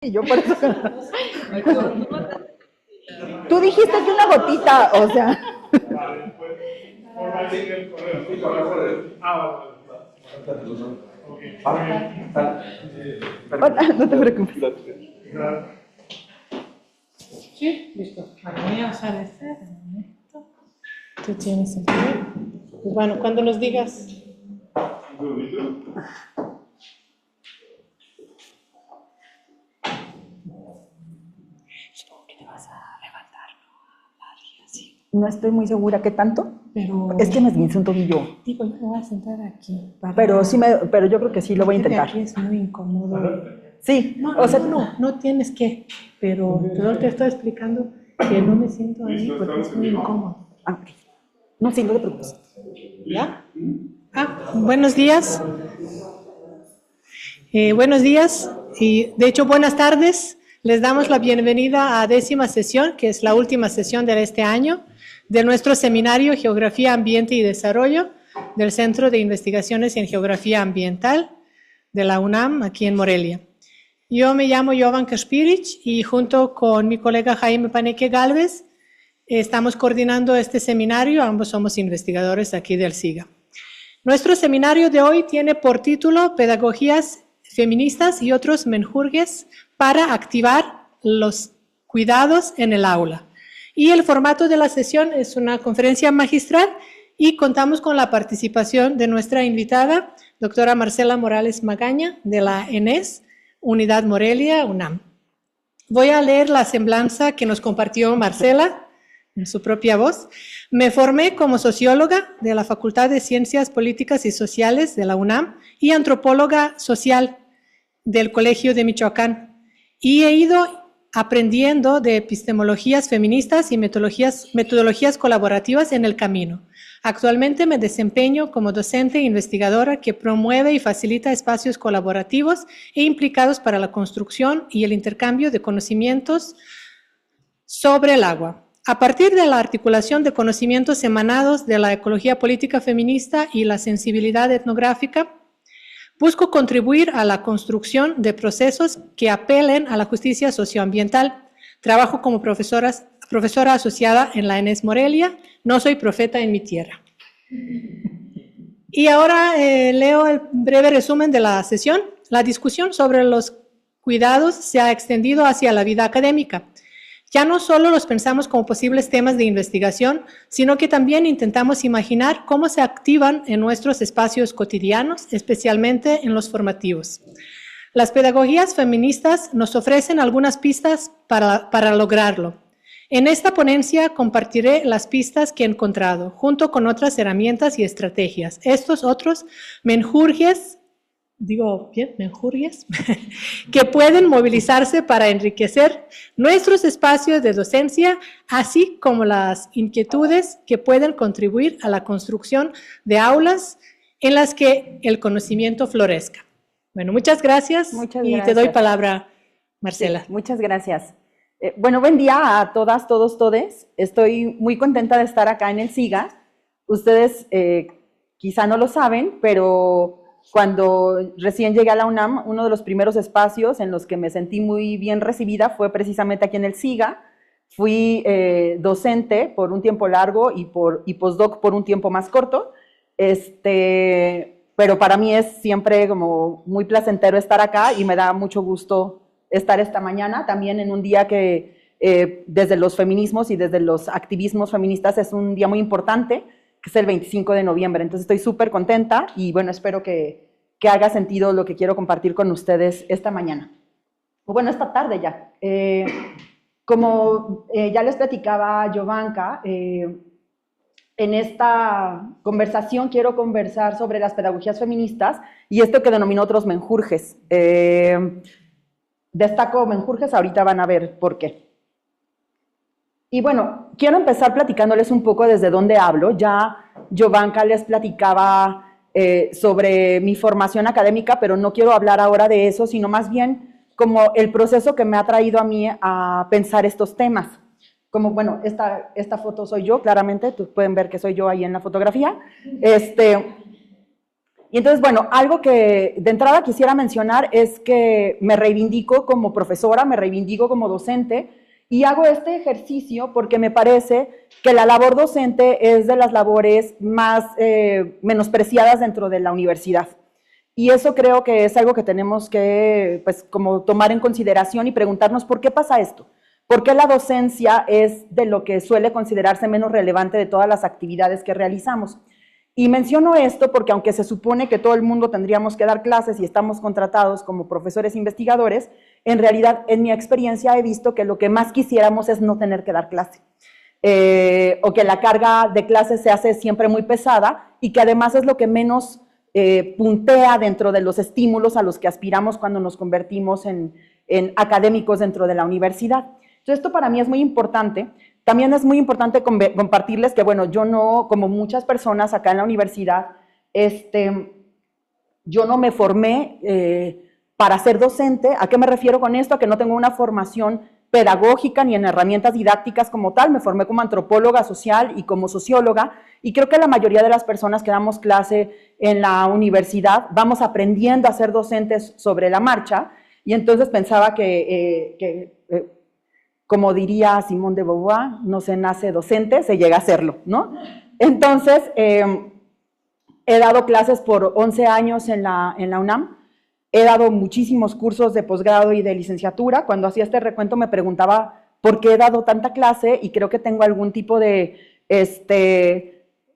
Y yo por eso. Tú dijiste que una gotita, o sea. Vale, pues, por ahí el correo. Ok, No te preocupes. Sí, listo. Vale, voy a usar este de momento. Tú tienes el tuyo. Pues bueno, cuando nos digas. Supongo que te vas a levantar, ¿no? A hablar y así. No estoy muy segura qué tanto. Pero. Es que me esguince un tobillo. Digo, yo me voy a sentar aquí. Pero yo creo que sí lo voy a intentar. Aquí es muy incómodo. Sí, No, o sea, no tienes que. Pero yo te estoy explicando que no me siento ahí porque es muy incómodo. ok. No, sí, no te preocupes. ¿Ya? Buenos días. Buenos días y de hecho buenas tardes. Les damos la bienvenida a 10ª sesión, que es la última sesión de este año, de nuestro seminario Geografía, Ambiente y Desarrollo del Centro de Investigaciones en Geografía Ambiental de la UNAM, aquí en Morelia. Yo me llamo Jovanka Špirić y junto con mi colega Jaime Paneque Gálvez estamos coordinando este seminario. Ambos somos investigadores aquí del SIGA. Nuestro seminario de hoy tiene por título Pedagogías feministas y otros menjurjes para activar los cuidados en el aula. Y el formato de la sesión es una conferencia magistral y contamos con la participación de nuestra invitada, doctora Marcela Morales Magaña, de la ENES, Unidad Morelia, UNAM. Voy a leer la semblanza que nos compartió Marcela en su propia voz. Me formé como socióloga de la Facultad de Ciencias Políticas y Sociales de la UNAM y antropóloga social del Colegio de Michoacán. Y he ido aprendiendo de epistemologías feministas y metodologías colaborativas en el camino. Actualmente me desempeño como docente e investigadora que promueve y facilita espacios colaborativos e implicados para la construcción y el intercambio de conocimientos sobre el agua. A partir de la articulación de conocimientos emanados de la ecología política feminista y la sensibilidad etnográfica, busco contribuir a la construcción de procesos que apelen a la justicia socioambiental. Trabajo como profesora asociada en la ENES Morelia. No soy profeta en mi tierra. Y ahora leo el breve resumen de la sesión. La discusión sobre los cuidados se ha extendido hacia la vida académica. Ya no solo los pensamos como posibles temas de investigación, sino que también intentamos imaginar cómo se activan en nuestros espacios cotidianos, especialmente en los formativos. Las pedagogías feministas nos ofrecen algunas pistas para lograrlo. En esta ponencia compartiré las pistas que he encontrado, junto con otras herramientas y estrategias. Estos otros menjurjes, que pueden movilizarse para enriquecer nuestros espacios de docencia, así como las inquietudes que pueden contribuir a la construcción de aulas en las que el conocimiento florezca. Bueno, muchas gracias. Y te doy palabra, Marcela. Sí, muchas gracias. Bueno, buen día a todas, todos, todes. Estoy muy contenta de estar acá en el SIGA. Ustedes quizá no lo saben, pero cuando recién llegué a la UNAM, uno de los primeros espacios en los que me sentí muy bien recibida fue precisamente aquí en el SIGA. Fui docente por un tiempo largo y postdoc por un tiempo más corto, pero para mí es siempre como muy placentero estar acá y me da mucho gusto estar esta mañana, también en un día que desde los feminismos y desde los activismos feministas es un día muy importante, que es el 25 de noviembre. Entonces estoy súper contenta y bueno, espero que haga sentido lo que quiero compartir con ustedes esta mañana. O bueno, esta tarde ya. Como ya les platicaba Jovanka, en esta conversación quiero conversar sobre las pedagogías feministas y esto que denomino otros menjurjes. Destaco menjurjes, ahorita van a ver por qué. Y bueno, quiero empezar platicándoles un poco desde dónde hablo. Ya Jovanka les platicaba sobre mi formación académica, pero no quiero hablar ahora de eso, sino más bien como el proceso que me ha traído a mí a pensar estos temas. Como, bueno, esta foto soy yo, claramente, pueden ver que soy yo ahí en la fotografía. Y entonces, bueno, algo que de entrada quisiera mencionar es que me reivindico como profesora, me reivindico como docente, y hago este ejercicio porque me parece que la labor docente es de las labores más menospreciadas dentro de la universidad. Y eso creo que es algo que tenemos que, pues, como tomar en consideración y preguntarnos por qué pasa esto. ¿Por qué la docencia es de lo que suele considerarse menos relevante de todas las actividades que realizamos? Y menciono esto porque aunque se supone que todo el mundo tendríamos que dar clases y estamos contratados como profesores investigadores, en realidad en mi experiencia he visto que lo que más quisiéramos es no tener que dar clase. O que la carga de clases se hace siempre muy pesada y que además es lo que menos puntea dentro de los estímulos a los que aspiramos cuando nos convertimos en académicos dentro de la universidad. Entonces esto para mí es muy importante. También es muy importante compartirles que, bueno, yo no, como muchas personas acá en la universidad, yo no me formé para ser docente. ¿A qué me refiero con esto? A que no tengo una formación pedagógica ni en herramientas didácticas como tal. Me formé como antropóloga social y como socióloga, y creo que la mayoría de las personas que damos clase en la universidad vamos aprendiendo a ser docentes sobre la marcha, y entonces pensaba como diría Simone de Beauvoir, no se nace docente, se llega a serlo, ¿no? Entonces, he dado clases por 11 años en la UNAM, he dado muchísimos cursos de posgrado y de licenciatura. Cuando hacía este recuento me preguntaba por qué he dado tanta clase, y creo que tengo algún tipo de,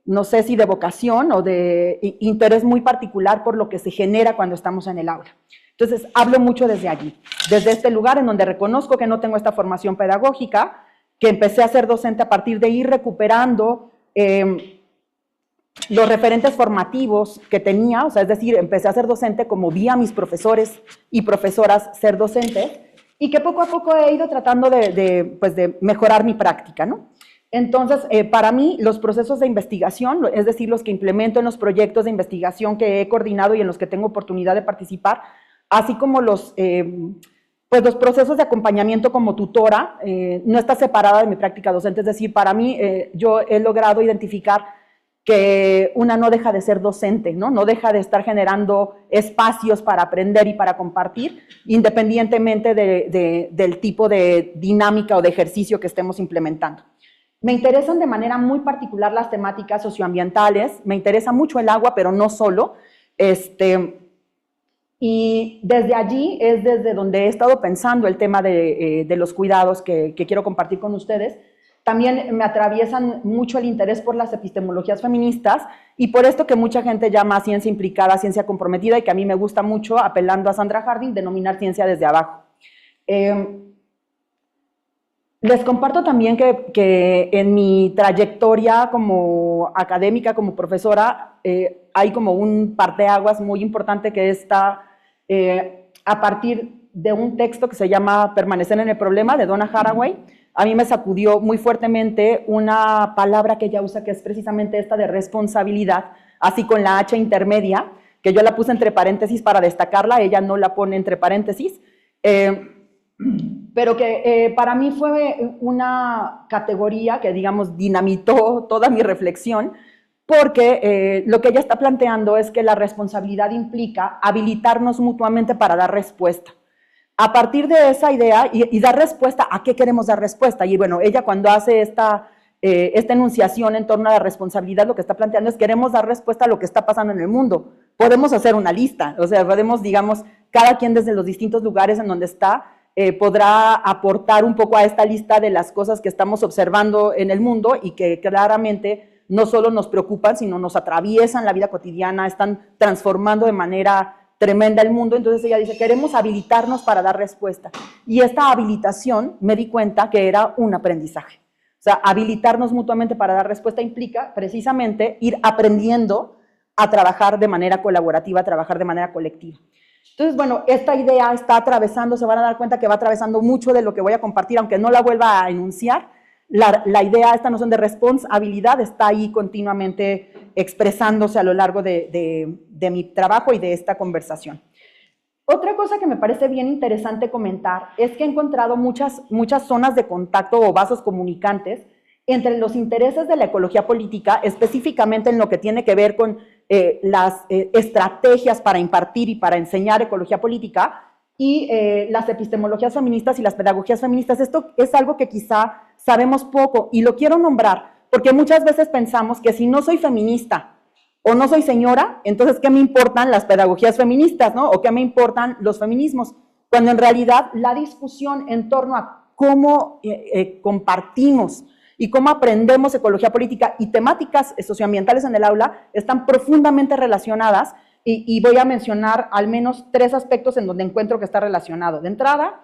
no sé si de vocación o de interés muy particular por lo que se genera cuando estamos en el aula. Entonces, hablo mucho desde allí, desde este lugar en donde reconozco que no tengo esta formación pedagógica, que empecé a ser docente a partir de ir recuperando los referentes formativos que tenía, o sea, es decir, empecé a ser docente como vi a mis profesores y profesoras ser docentes, y que poco a poco he ido tratando de mejorar mi práctica, ¿no? Entonces, para mí, los procesos de investigación, es decir, los que implemento en los proyectos de investigación que he coordinado y en los que tengo oportunidad de participar, así como los procesos de acompañamiento como tutora, no está separada de mi práctica docente. Es decir, para mí, yo he logrado identificar que una no deja de ser docente, ¿no? No deja de estar generando espacios para aprender y para compartir, independientemente del tipo de dinámica o de ejercicio que estemos implementando. Me interesan de manera muy particular las temáticas socioambientales, me interesa mucho el agua, pero no solo, y desde allí es desde donde he estado pensando el tema de los cuidados que quiero compartir con ustedes. También me atraviesan mucho el interés por las epistemologías feministas, y por esto que mucha gente llama ciencia implicada, ciencia comprometida, y que a mí me gusta mucho, apelando a Sandra Harding, denominar ciencia desde abajo. Les comparto también que en mi trayectoria como académica, como profesora, hay como un parteaguas muy importante que está a partir de un texto que se llama Permanecer en el problema, de Donna Haraway. A mí me sacudió muy fuertemente una palabra que ella usa, que es precisamente esta de responsabilidad, así con la H intermedia, que yo la puse entre paréntesis para destacarla, ella no la pone entre paréntesis, pero que para mí fue una categoría que, digamos, dinamitó toda mi reflexión, porque lo que ella está planteando es que la responsabilidad implica habilitarnos mutuamente para dar respuesta. A partir de esa idea, y dar respuesta, ¿a qué queremos dar respuesta? Y bueno, ella cuando hace esta enunciación en torno a la responsabilidad, lo que está planteando es: queremos dar respuesta a lo que está pasando en el mundo. Podemos hacer una lista, o sea, podemos, digamos, cada quien desde los distintos lugares en donde está, podrá aportar un poco a esta lista de las cosas que estamos observando en el mundo y que claramente no solo nos preocupan, sino nos atraviesan la vida cotidiana, están transformando de manera tremenda el mundo. Entonces ella dice: queremos habilitarnos para dar respuesta. Y esta habilitación, me di cuenta que era un aprendizaje. O sea, habilitarnos mutuamente para dar respuesta implica precisamente ir aprendiendo a trabajar de manera colaborativa, a trabajar de manera colectiva. Entonces, bueno, esta idea está atravesando, se van a dar cuenta que va atravesando mucho de lo que voy a compartir, aunque no la vuelva a enunciar. La idea, esta noción de responsabilidad está ahí continuamente expresándose a lo largo de mi trabajo y de esta conversación. Otra cosa que me parece bien interesante comentar es que he encontrado muchas zonas de contacto o vasos comunicantes entre los intereses de la ecología política, específicamente en lo que tiene que ver con las estrategias para impartir y para enseñar ecología política y las epistemologías feministas y las pedagogías feministas. Esto es algo que quizá sabemos poco y lo quiero nombrar porque muchas veces pensamos que si no soy feminista o no soy señora, entonces ¿qué me importan las pedagogías feministas, ¿no? O ¿qué me importan los feminismos? Cuando en realidad la discusión en torno a cómo compartimos y cómo aprendemos ecología política y temáticas socioambientales en el aula están profundamente relacionadas y voy a mencionar al menos 3 aspectos en donde encuentro que está relacionado. De entrada,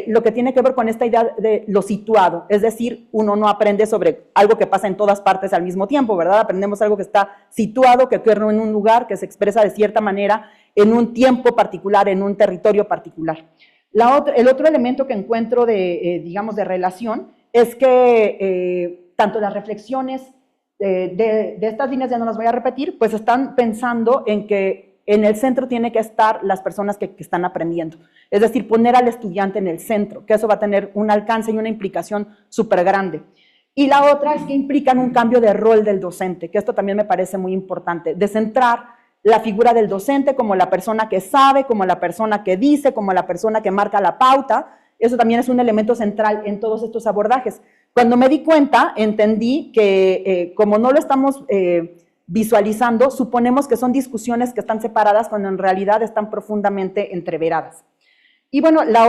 lo que tiene que ver con esta idea de lo situado, es decir, uno no aprende sobre algo que pasa en todas partes al mismo tiempo, ¿verdad? Aprendemos algo que está situado, que ocurre en un lugar, que se expresa de cierta manera en un tiempo particular, en un territorio particular. El otro elemento que encuentro digamos, de relación es que tanto las reflexiones de estas líneas, ya no las voy a repetir, pues están pensando en que en el centro tiene que estar las personas que están aprendiendo. Es decir, poner al estudiante en el centro, que eso va a tener un alcance y una implicación súper grande. Y la otra es que implican un cambio de rol del docente, que esto también me parece muy importante, de centrar la figura del docente como la persona que sabe, como la persona que dice, como la persona que marca la pauta. Eso también es un elemento central en todos estos abordajes. Cuando me di cuenta, entendí que como no lo estamos visualizando, suponemos que son discusiones que están separadas cuando en realidad están profundamente entreveradas. Y bueno, la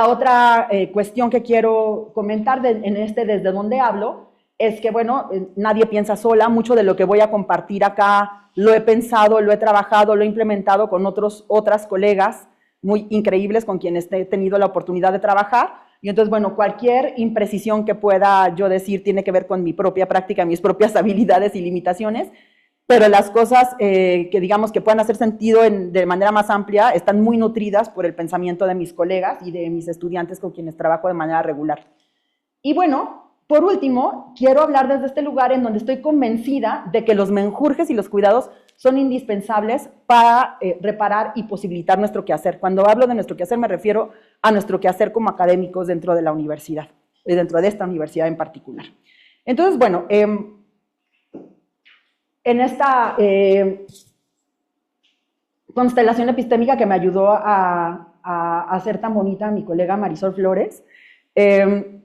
otra cuestión que quiero comentar desde donde hablo es que, bueno, nadie piensa sola. Mucho de lo que voy a compartir acá lo he pensado, lo he trabajado, lo he implementado con otras colegas muy increíbles con quienes he tenido la oportunidad de trabajar. Y entonces, bueno, cualquier imprecisión que pueda yo decir tiene que ver con mi propia práctica, mis propias habilidades y limitaciones, pero las cosas que digamos que puedan hacer sentido de manera más amplia están muy nutridas por el pensamiento de mis colegas y de mis estudiantes con quienes trabajo de manera regular. Y bueno, por último, quiero hablar desde este lugar en donde estoy convencida de que los menjurjes y los cuidados son indispensables para reparar y posibilitar nuestro quehacer. Cuando hablo de nuestro quehacer me refiero a nuestro quehacer como académicos dentro de la universidad, dentro de esta universidad en particular. Entonces, bueno, en esta constelación epistémica que me ayudó a hacer tan bonita mi colega Marisol Flores,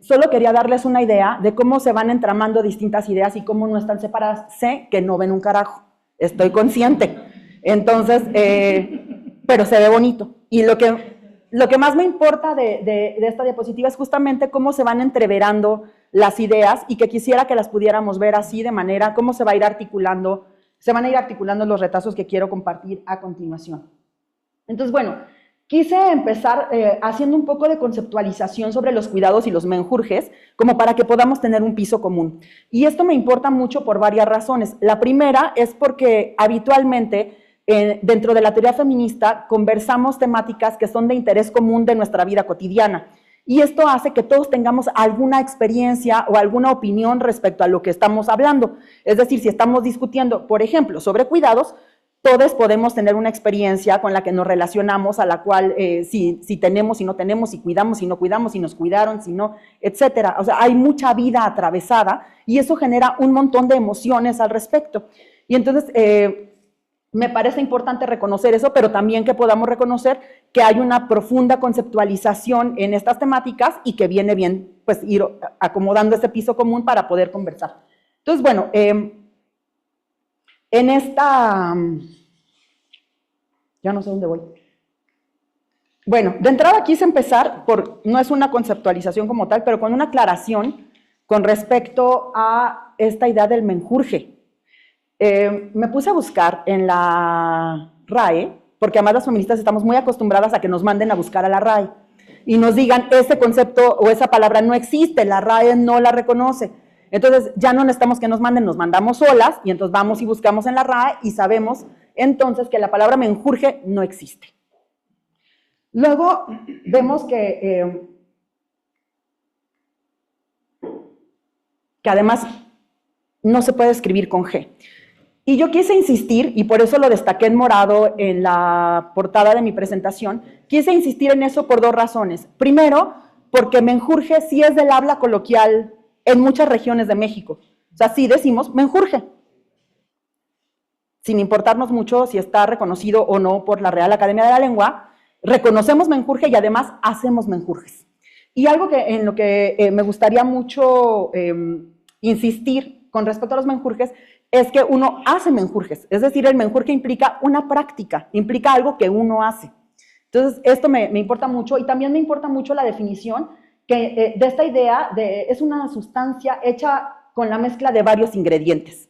solo quería darles una idea de cómo se van entramando distintas ideas y cómo no están separadas. Sé que no ven un carajo, estoy consciente, entonces, pero se ve bonito. Y lo que más me importa de esta diapositiva es justamente cómo se van entreverando las ideas y que quisiera que las pudiéramos ver así de manera, cómo se van a ir articulando los retazos que quiero compartir a continuación. Entonces, bueno, quise empezar haciendo un poco de conceptualización sobre los cuidados y los menjurjes, como para que podamos tener un piso común. Y esto me importa mucho por varias razones. La primera es porque habitualmente dentro de la teoría feminista conversamos temáticas que son de interés común de nuestra vida cotidiana. Y esto hace que todos tengamos alguna experiencia o alguna opinión respecto a lo que estamos hablando. Es decir, si estamos discutiendo, por ejemplo, sobre cuidados, todos podemos tener una experiencia con la que nos relacionamos, a la cual si tenemos, si no tenemos, si cuidamos, si no cuidamos, si nos cuidaron, si no, etcétera. O sea, hay mucha vida atravesada y eso genera un montón de emociones al respecto. Y entonces me parece importante reconocer eso, pero también que podamos reconocer que hay una profunda conceptualización en estas temáticas y que viene bien pues ir acomodando ese piso común para poder conversar. Entonces, bueno, en esta, ya no sé dónde voy. Bueno, de entrada quise empezar no es una conceptualización como tal, pero con una aclaración con respecto a esta idea del menjurje. Me puse a buscar en la RAE, porque además las feministas estamos muy acostumbradas a que nos manden a buscar a la RAE y nos digan ese concepto o esa palabra no existe, la RAE no la reconoce. Entonces, ya no necesitamos que nos manden, nos mandamos solas y entonces vamos y buscamos en la RAE y sabemos entonces que la palabra menjurje no existe. Luego vemos que además no se puede escribir con G. Y yo quise insistir, y por eso lo destaqué en morado en la portada de mi presentación, quise insistir en eso por 2 razones. Primero, porque menjurje sí es del habla coloquial en muchas regiones de México. O sea, sí decimos menjurje. sin importarnos mucho si está reconocido o no por la Real Academia de la Lengua, reconocemos menjurje y además hacemos menjurjes. Y algo en lo que me gustaría mucho insistir con respecto a los menjurjes es que uno hace menjurjes, es decir, el menjurje implica una práctica, implica algo que uno hace. Entonces, esto me importa mucho y también me importa mucho la definición de esta idea es una sustancia hecha con la mezcla de varios ingredientes,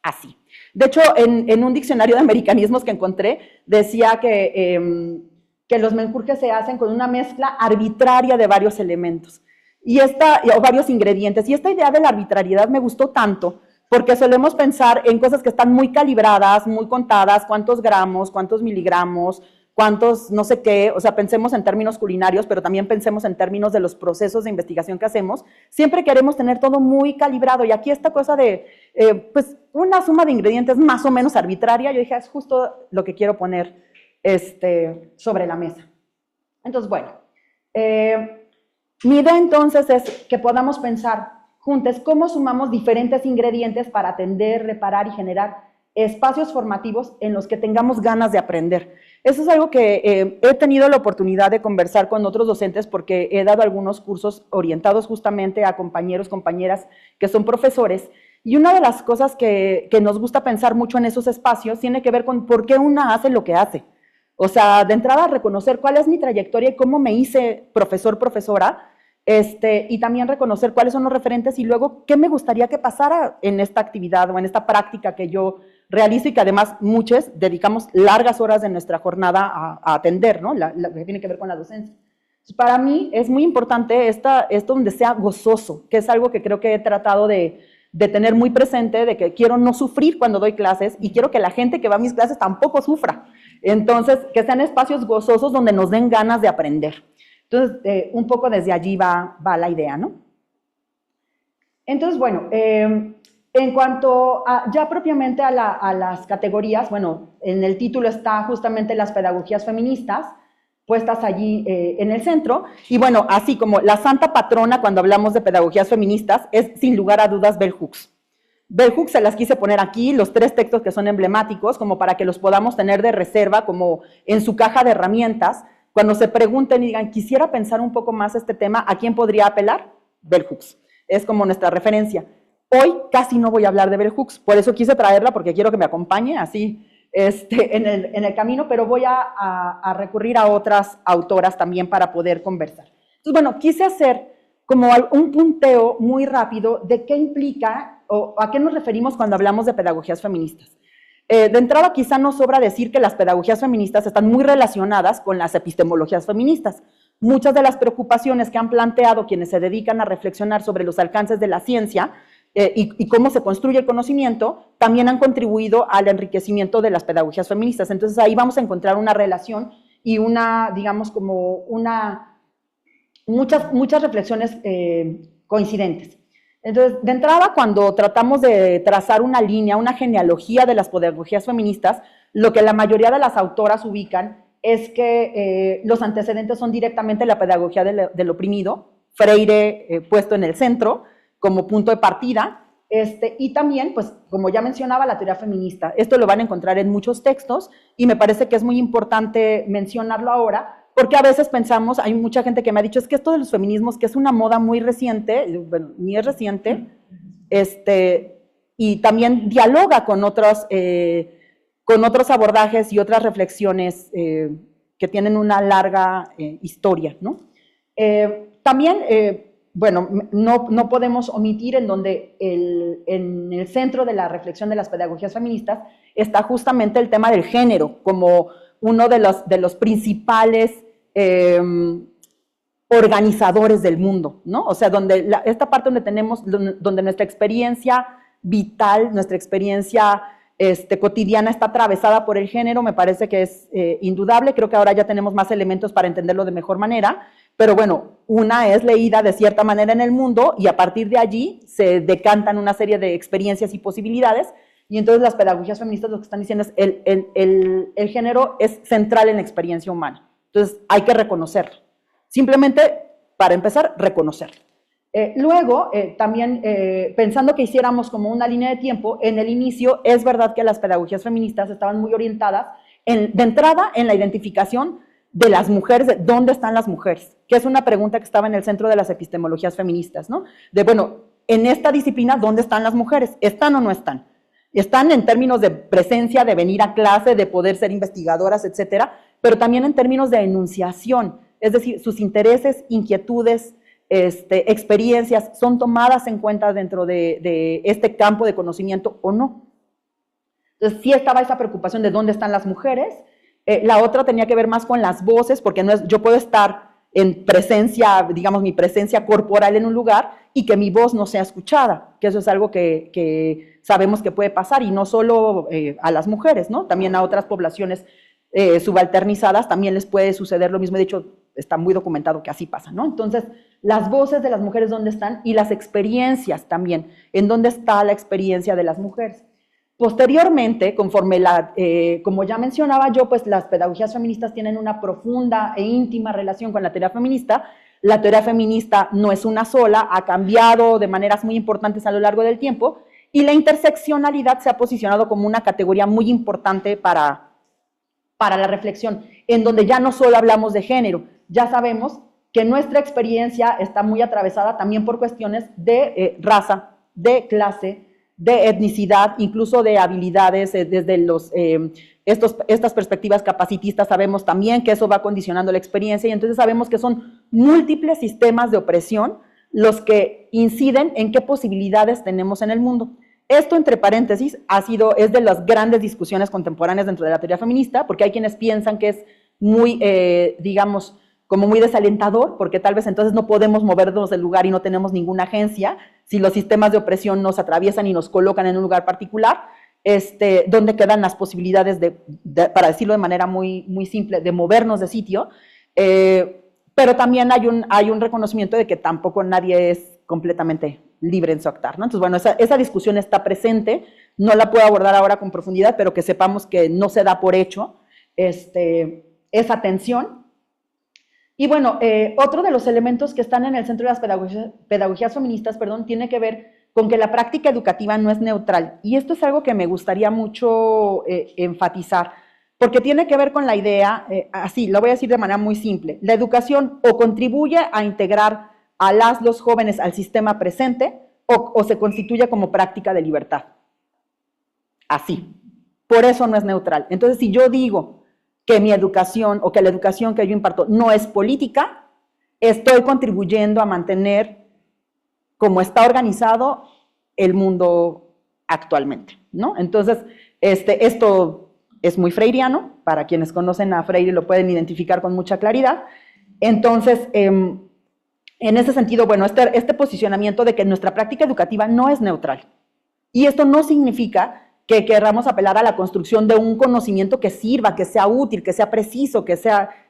así. De hecho, en un diccionario de americanismos que encontré, decía que los menjurjes se hacen con una mezcla arbitraria de varios elementos o varios ingredientes. Y esta idea de la arbitrariedad me gustó tanto, porque solemos pensar en cosas que están muy calibradas, muy contadas, cuántos gramos, cuántos miligramos, cuántos no sé qué, o sea, pensemos en términos culinarios, pero también pensemos en términos de los procesos de investigación que hacemos. Siempre queremos tener todo muy calibrado, y aquí esta cosa de, pues, una suma de ingredientes más o menos arbitraria, yo dije, es justo lo que quiero poner sobre la mesa. Entonces, bueno, mi idea entonces es que podamos pensar juntos cómo sumamos diferentes ingredientes para atender, reparar y generar espacios formativos en los que tengamos ganas de aprender. Eso es algo que he tenido la oportunidad de conversar con otros docentes porque he dado algunos cursos orientados justamente a compañeros, compañeras que son profesores, y una de las cosas que nos gusta pensar mucho en esos espacios tiene que ver con por qué una hace lo que hace. O sea, de entrada reconocer cuál es mi trayectoria y cómo me hice profesor, profesora, y también reconocer cuáles son los referentes y luego qué me gustaría que pasara en esta actividad o en esta práctica que yo realizo y que además muchos dedicamos largas horas de nuestra jornada a atender, ¿no? Lo que tiene que ver con la docencia. Entonces, para mí es muy importante esto donde sea gozoso, que es algo que creo que he tratado de tener muy presente, de que quiero no sufrir cuando doy clases y quiero que la gente que va a mis clases tampoco sufra. Entonces, que sean espacios gozosos donde nos den ganas de aprender. Entonces, un poco desde allí va la idea, ¿no? Entonces, bueno, en cuanto ya propiamente a las categorías, bueno, en el título está justamente las pedagogías feministas, puestas allí en el centro, y bueno, así como la santa patrona cuando hablamos de pedagogías feministas es sin lugar a dudas Bell Hooks. Bell Hooks se las quise poner aquí, los 3 textos que son emblemáticos, como para que los podamos tener de reserva, como en su caja de herramientas. Cuando se pregunten y digan, quisiera pensar un poco más este tema, ¿a quién podría apelar? Bell Hooks. Es como nuestra referencia. Hoy casi no voy a hablar de Bell Hooks, por eso quise traerla, porque quiero que me acompañe así en el camino, pero voy a recurrir a otras autoras también para poder conversar. Entonces, bueno, quise hacer como un punteo muy rápido de qué implica o a qué nos referimos cuando hablamos de pedagogías feministas. De entrada, quizá nos sobra decir que las pedagogías feministas están muy relacionadas con las epistemologías feministas. Muchas de las preocupaciones que han planteado quienes se dedican a reflexionar sobre los alcances de la ciencia y cómo se construye el conocimiento, también han contribuido al enriquecimiento de las pedagogías feministas. Entonces, ahí vamos a encontrar una relación y digamos, como muchas reflexiones coincidentes. Entonces, de entrada, cuando tratamos de trazar una línea, una genealogía de las pedagogías feministas, lo que la mayoría de las autoras ubican es que los antecedentes son directamente la pedagogía del oprimido, Freire puesto en el centro como punto de partida, y también, pues, como ya mencionaba, la teoría feminista. Esto lo van a encontrar en muchos textos y me parece que es muy importante mencionarlo ahora, porque a veces pensamos, hay mucha gente que me ha dicho, es que esto de los feminismos, que es una moda muy reciente, bueno, ni es reciente, y también dialoga con otros abordajes y otras reflexiones que tienen una larga historia, ¿no? También, bueno, no podemos omitir en donde en el centro de la reflexión de las pedagogías feministas está justamente el tema del género, como uno de los principales organizadores del mundo, ¿no? O sea, esta parte donde nuestra experiencia vital, nuestra experiencia cotidiana está atravesada por el género, me parece que es indudable. Creo que ahora ya tenemos más elementos para entenderlo de mejor manera, pero bueno, una es leída de cierta manera en el mundo y a partir de allí se decantan una serie de experiencias y posibilidades. Y entonces las pedagogías feministas lo que están diciendo es el género es central en la experiencia humana. Entonces hay que reconocerlo. Simplemente, para empezar, reconocerlo. Luego, también pensando que hiciéramos como una línea de tiempo, en el inicio es verdad que las pedagogías feministas estaban muy orientadas de entrada en la identificación de las mujeres, de dónde están las mujeres, que es una pregunta que estaba en el centro de las epistemologías feministas, ¿no? De, bueno, en esta disciplina, ¿dónde están las mujeres? ¿Están o no están? Están en términos de presencia, de venir a clase, de poder ser investigadoras, etcétera, pero también en términos de enunciación, es decir, sus intereses, inquietudes, experiencias son tomadas en cuenta dentro de este campo de conocimiento o no. Entonces, sí estaba esa preocupación de dónde están las mujeres. La otra tenía que ver más con las voces, porque no es, yo puedo estar en presencia, digamos, mi presencia corporal en un lugar y que mi voz no sea escuchada, que eso es algo que sabemos que puede pasar, y no solo a las mujeres, ¿no? También a otras poblaciones subalternizadas también les puede suceder lo mismo. De hecho, está muy documentado que así pasa, ¿no? Entonces, las voces de las mujeres, ¿dónde están? Y las experiencias también, ¿en dónde está la experiencia de las mujeres? Posteriormente, conforme como ya mencionaba yo, pues las pedagogías feministas tienen una profunda e íntima relación con la teoría feminista. La teoría feminista no es una sola, ha cambiado de maneras muy importantes a lo largo del tiempo, y la interseccionalidad se ha posicionado como una categoría muy importante para la reflexión, en donde ya no solo hablamos de género, ya sabemos que nuestra experiencia está muy atravesada también por cuestiones de raza, de clase, de etnicidad, incluso de habilidades. Desde estas perspectivas capacitistas sabemos también que eso va condicionando la experiencia, y entonces sabemos que son múltiples sistemas de opresión los que inciden en qué posibilidades tenemos en el mundo. Esto, entre paréntesis, es de las grandes discusiones contemporáneas dentro de la teoría feminista, porque hay quienes piensan que es muy, digamos, como muy desalentador, porque tal vez entonces no podemos movernos del lugar y no tenemos ninguna agencia, si los sistemas de opresión nos atraviesan y nos colocan en un lugar particular, donde quedan las posibilidades para decirlo de manera muy, muy simple, de movernos de sitio, pero también hay un reconocimiento de que tampoco nadie es completamente libre en su actuar, ¿no? Entonces, bueno, esa discusión está presente, no la puedo abordar ahora con profundidad, pero que sepamos que no se da por hecho esa tensión. Y bueno, otro de los elementos que están en el centro de las pedagogías feministas, tiene que ver con que la práctica educativa no es neutral. Y esto es algo que me gustaría mucho enfatizar, porque tiene que ver con la idea, así, lo voy a decir de manera muy simple: la educación o contribuye a integrar a los jóvenes al sistema presente, o se constituye como práctica de libertad. Así. Por eso no es neutral. Entonces, si yo digo que mi educación o que la educación que yo imparto no es política, estoy contribuyendo a mantener como está organizado el mundo actualmente, ¿no? Entonces, esto es muy freiriano, para quienes conocen a Freire lo pueden identificar con mucha claridad. Entonces, en ese sentido, bueno, este posicionamiento de que nuestra práctica educativa no es neutral, y esto no significa que querramos apelar a la construcción de un conocimiento que sirva, que sea útil, que sea preciso,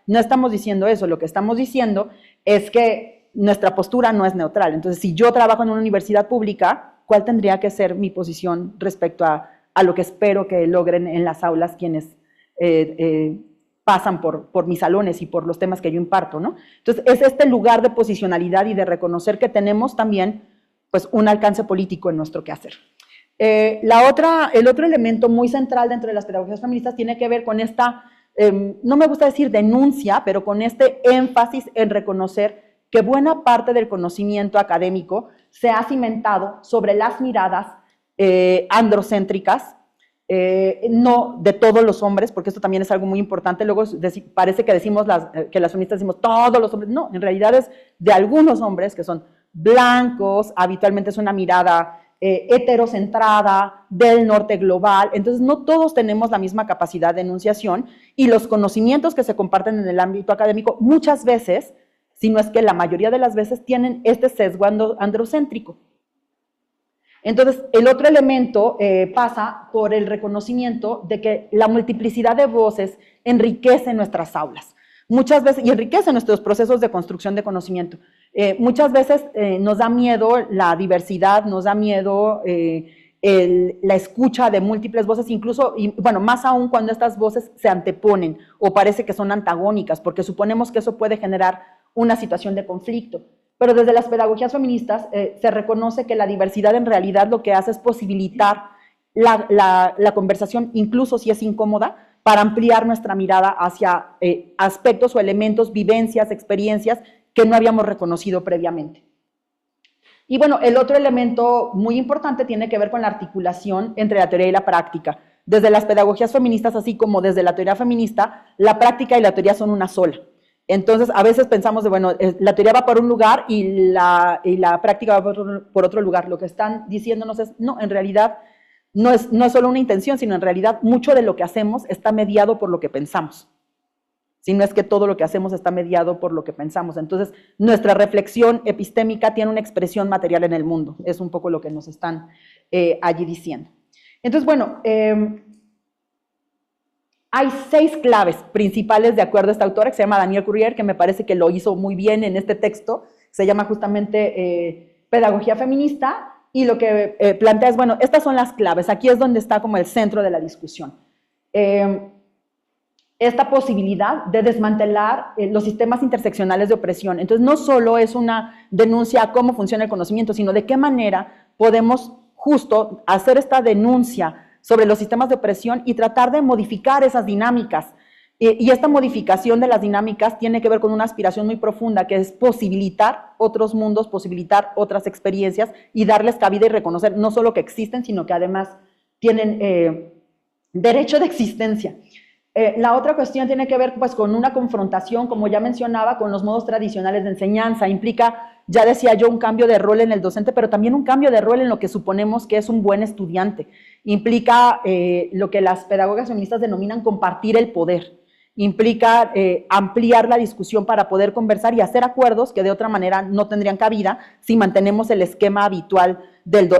no estamos diciendo eso. Lo que estamos diciendo es que nuestra postura no es neutral. Entonces, si yo trabajo en una universidad pública, ¿cuál tendría que ser mi posición respecto a lo que espero que logren en las aulas quienes pasan por mis salones y por los temas que yo imparto, ¿no? Entonces, es este lugar de posicionalidad y de reconocer que tenemos también, pues, un alcance político en nuestro quehacer. El otro elemento muy central dentro de las pedagogías feministas tiene que ver con esta, no me gusta decir denuncia, pero con este énfasis en reconocer que buena parte del conocimiento académico se ha cimentado sobre las miradas androcéntricas, no de todos los hombres, porque esto también es algo muy importante. Luego parece que decimos que las feministas decimos todos los hombres. No, en realidad es de algunos hombres que son blancos, habitualmente es una mirada heterocentrada, del norte global. Entonces, no todos tenemos la misma capacidad de enunciación, y los conocimientos que se comparten en el ámbito académico muchas veces, si no es que la mayoría de las veces, tienen este sesgo androcéntrico. Entonces, el otro elemento pasa por el reconocimiento de que la multiplicidad de voces enriquece nuestras aulas. Muchas veces, y enriquece nuestros procesos de construcción de conocimiento. Muchas veces nos da miedo la diversidad, nos da miedo la escucha de múltiples voces, incluso, y bueno, más aún cuando estas voces se anteponen o parece que son antagónicas, porque suponemos que eso puede generar una situación de conflicto. pero desde las pedagogías feministas se reconoce que la diversidad en realidad lo que hace es posibilitar la conversación, incluso si es incómoda, para ampliar nuestra mirada hacia aspectos o elementos, vivencias, experiencias que no habíamos reconocido previamente. Y bueno, el otro elemento muy importante tiene que ver con la articulación entre la teoría y la práctica. Desde las pedagogías feministas, así como desde la teoría feminista, la práctica y la teoría son una sola. Entonces, a veces pensamos de, bueno, la teoría va por un lugar y la práctica va por otro lugar. Lo que están diciéndonos es, no, en realidad no es solo una intención, sino en realidad mucho de lo que hacemos está mediado por lo que pensamos. Si no es que todo lo que hacemos está mediado por lo que pensamos. Entonces, nuestra reflexión epistémica tiene una expresión material en el mundo. Es un poco lo que nos están allí diciendo. Entonces, bueno, hay 6 claves principales de acuerdo a esta autora que se llama Danielle Currier, que me parece que lo hizo muy bien en este texto. Se llama justamente Pedagogía Feminista, y lo que plantea es, bueno, estas son las claves. Aquí es donde está como el centro de la discusión. Esta posibilidad de desmantelar los sistemas interseccionales de opresión. Entonces, no solo es una denuncia a cómo funciona el conocimiento, sino de qué manera podemos justo hacer esta denuncia sobre los sistemas de opresión y tratar de modificar esas dinámicas. Y esta modificación de las dinámicas tiene que ver con una aspiración muy profunda, que es posibilitar otros mundos, posibilitar otras experiencias y darles cabida y reconocer no solo que existen, sino que además tienen derecho de existencia. La otra cuestión tiene que ver pues, con una confrontación, como ya mencionaba, con los modos tradicionales de enseñanza. Implica, ya decía yo, un cambio de rol en el docente, pero también un cambio de rol en lo que suponemos que es un buen estudiante. Implica lo que las pedagogas feministas denominan compartir el poder. Implica ampliar la discusión para poder conversar y hacer acuerdos que de otra manera no tendrían cabida si mantenemos el esquema habitual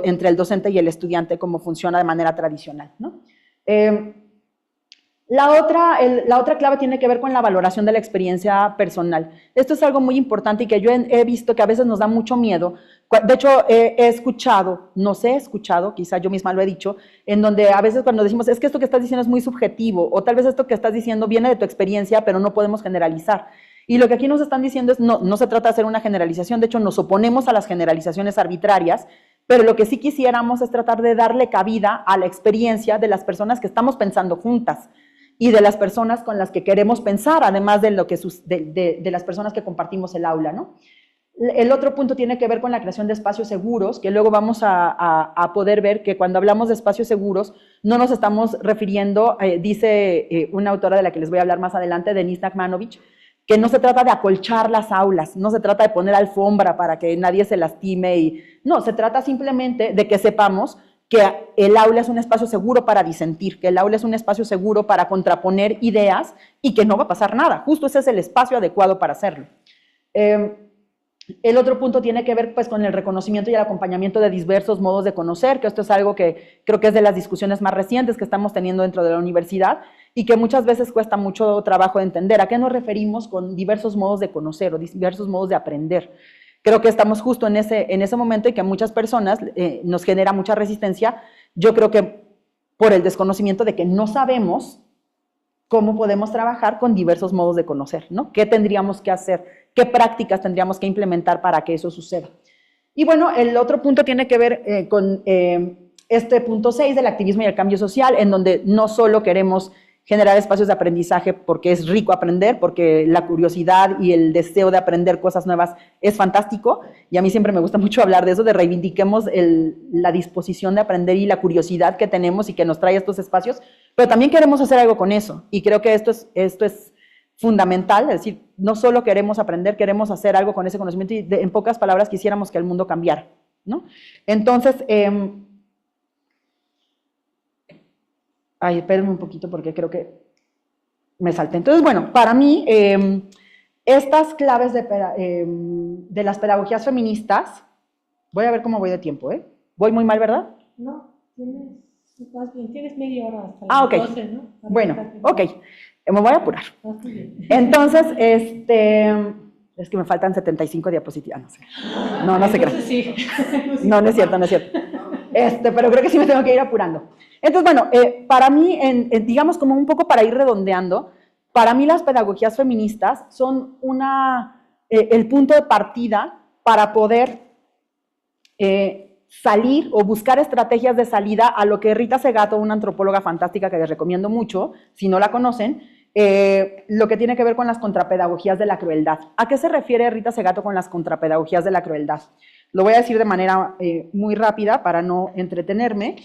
entre el docente y el estudiante como funciona de manera tradicional, ¿no? La otra clave tiene que ver con la valoración de la experiencia personal. Esto es algo muy importante y que yo he visto que a veces nos da mucho miedo. De hecho, he escuchado, quizá yo misma lo he dicho, en donde a veces cuando decimos, es que esto que estás diciendo es muy subjetivo, o tal vez esto que estás diciendo viene de tu experiencia, pero no podemos generalizar. Y lo que aquí nos están diciendo es, no se trata de hacer una generalización, de hecho nos oponemos a las generalizaciones arbitrarias, pero lo que sí quisiéramos es tratar de darle cabida a la experiencia de las personas que estamos pensando juntas, y de las personas con las que queremos pensar, además de las personas que compartimos el aula, ¿no? El otro punto tiene que ver con la creación de espacios seguros, que luego vamos a poder ver que cuando hablamos de espacios seguros, no nos estamos refiriendo, dice una autora de la que les voy a hablar más adelante, Denise Nachmanovich, que no se trata de acolchar las aulas, no se trata de poner alfombra para que nadie se lastime, no, se trata simplemente de que sepamos que el aula es un espacio seguro para disentir, que el aula es un espacio seguro para contraponer ideas y que no va a pasar nada. Justo ese es el espacio adecuado para hacerlo. El otro punto tiene que ver pues, con el reconocimiento y el acompañamiento de diversos modos de conocer, que esto es algo que creo que es de las discusiones más recientes que estamos teniendo dentro de la universidad y que muchas veces cuesta mucho trabajo de entender. ¿A qué nos referimos con diversos modos de conocer o diversos modos de aprender? Creo que estamos justo en ese momento y que a muchas personas nos genera mucha resistencia. Yo creo que por el desconocimiento de que no sabemos cómo podemos trabajar con diversos modos de conocer, ¿no? ¿Qué tendríamos que hacer? ¿Qué prácticas tendríamos que implementar para que eso suceda? Y bueno, el otro punto tiene que ver con este punto 6 del activismo y el cambio social, en donde no solo queremos generar espacios de aprendizaje porque es rico aprender, porque la curiosidad y el deseo de aprender cosas nuevas es fantástico, y a mí siempre me gusta mucho hablar de eso, de reivindiquemos la disposición de aprender y la curiosidad que tenemos y que nos trae estos espacios, pero también queremos hacer algo con eso, y creo que esto es fundamental, es decir, no solo queremos aprender, queremos hacer algo con ese conocimiento, y en pocas palabras quisiéramos que el mundo cambiara, ¿no? Entonces, espérenme un poquito porque creo que me salté. Entonces, bueno, para mí, estas claves de las pedagogías feministas, voy a ver cómo voy de tiempo, ¿eh? Voy muy mal, ¿verdad? No, vas bien, tienes media hora hasta las ok. 12, ¿no? Bueno, ok, me voy a apurar. Entonces, es que me faltan 75 diapositivas, no sé. No se crean. Sí. No es cierto, no es cierto. Pero creo que sí me tengo que ir apurando. Entonces, bueno, para mí, digamos como un poco para ir redondeando, para mí las pedagogías feministas son el punto de partida para poder salir o buscar estrategias de salida a lo que Rita Segato, una antropóloga fantástica que les recomiendo mucho, si no la conocen, lo que tiene que ver con las contrapedagogías de la crueldad. ¿A qué se refiere Rita Segato con las contrapedagogías de la crueldad? Lo voy a decir de manera muy rápida para no entretenerme.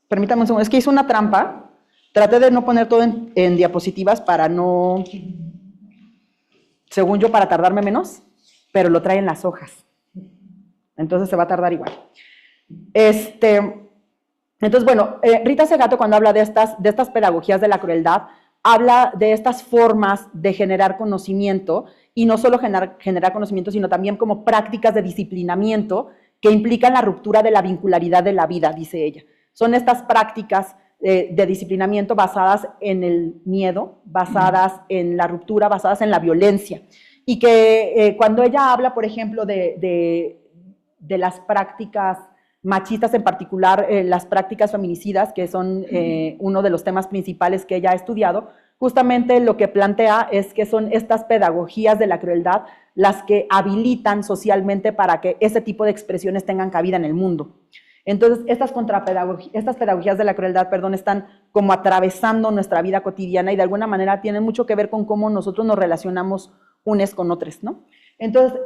Permítanme un segundo, es que hice una trampa. Traté de no poner todo en diapositivas para no, según yo, para tardarme menos, pero lo traen las hojas. Entonces se va a tardar igual. Entonces, bueno, Rita Segato, cuando habla de estas pedagogías de la crueldad, habla de estas formas de generar conocimiento, y no solo generar conocimiento, sino también como prácticas de disciplinamiento que implican la ruptura de la vincularidad de la vida, dice ella. Son estas prácticas de disciplinamiento basadas en el miedo, basadas en la ruptura, basadas en la violencia. Y que cuando ella habla, por ejemplo, de las prácticas machistas, en particular las prácticas feminicidas, que son uno de los temas principales que ella ha estudiado, justamente lo que plantea es que son estas pedagogías de la crueldad las que habilitan socialmente para que ese tipo de expresiones tengan cabida en el mundo. Entonces, estas pedagogías de la crueldad, están como atravesando nuestra vida cotidiana y de alguna manera tienen mucho que ver con cómo nosotros nos relacionamos unes con otros, ¿no? Entonces,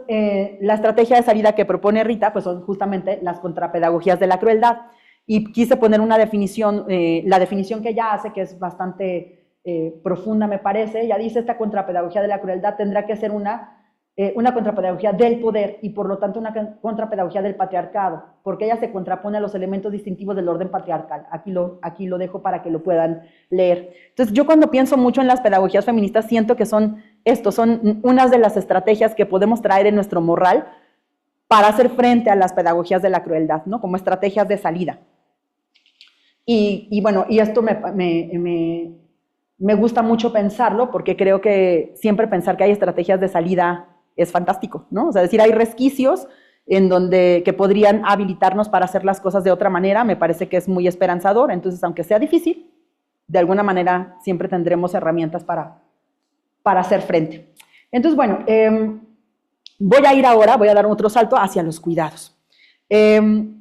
la estrategia de salida que propone Rita, pues son justamente las contrapedagogías de la crueldad. Y quise poner una definición, la definición que ella hace, que es bastante profunda, me parece. Ella dice, esta contrapedagogía de la crueldad tendrá que ser una contrapedagogía del poder y por lo tanto una contrapedagogía del patriarcado, porque ella se contrapone a los elementos distintivos del orden patriarcal. Aquí lo dejo para que lo puedan leer. Entonces, yo cuando pienso mucho en las pedagogías feministas, siento que son unas de las estrategias que podemos traer en nuestro morral para hacer frente a las pedagogías de la crueldad, ¿no? Como estrategias de salida. Y bueno, y esto me gusta mucho pensarlo, porque creo que siempre pensar que hay estrategias de salida es fantástico, ¿no? O sea, decir, hay resquicios que podrían habilitarnos para hacer las cosas de otra manera, me parece que es muy esperanzador. Entonces, aunque sea difícil, de alguna manera siempre tendremos herramientas para hacer frente. Entonces, bueno, voy a dar otro salto hacia los cuidados. Tengo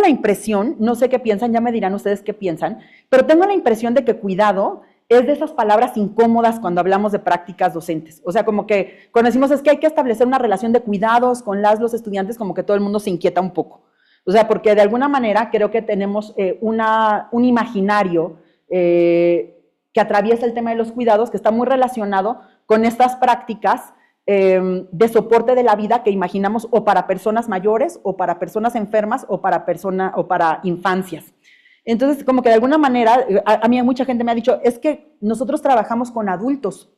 la impresión, no sé qué piensan, ya me dirán ustedes qué piensan, pero tengo la impresión de que cuidado es de esas palabras incómodas cuando hablamos de prácticas docentes. O sea, como que cuando decimos es que hay que establecer una relación de cuidados con los estudiantes, como que todo el mundo se inquieta un poco. O sea, porque de alguna manera creo que tenemos un imaginario que atraviesa el tema de los cuidados, que está muy relacionado con estas prácticas de soporte de la vida que imaginamos o para personas mayores, o para personas enfermas, o para infancias. Entonces, como que de alguna manera, a mí mucha gente me ha dicho, es que nosotros trabajamos con adultos.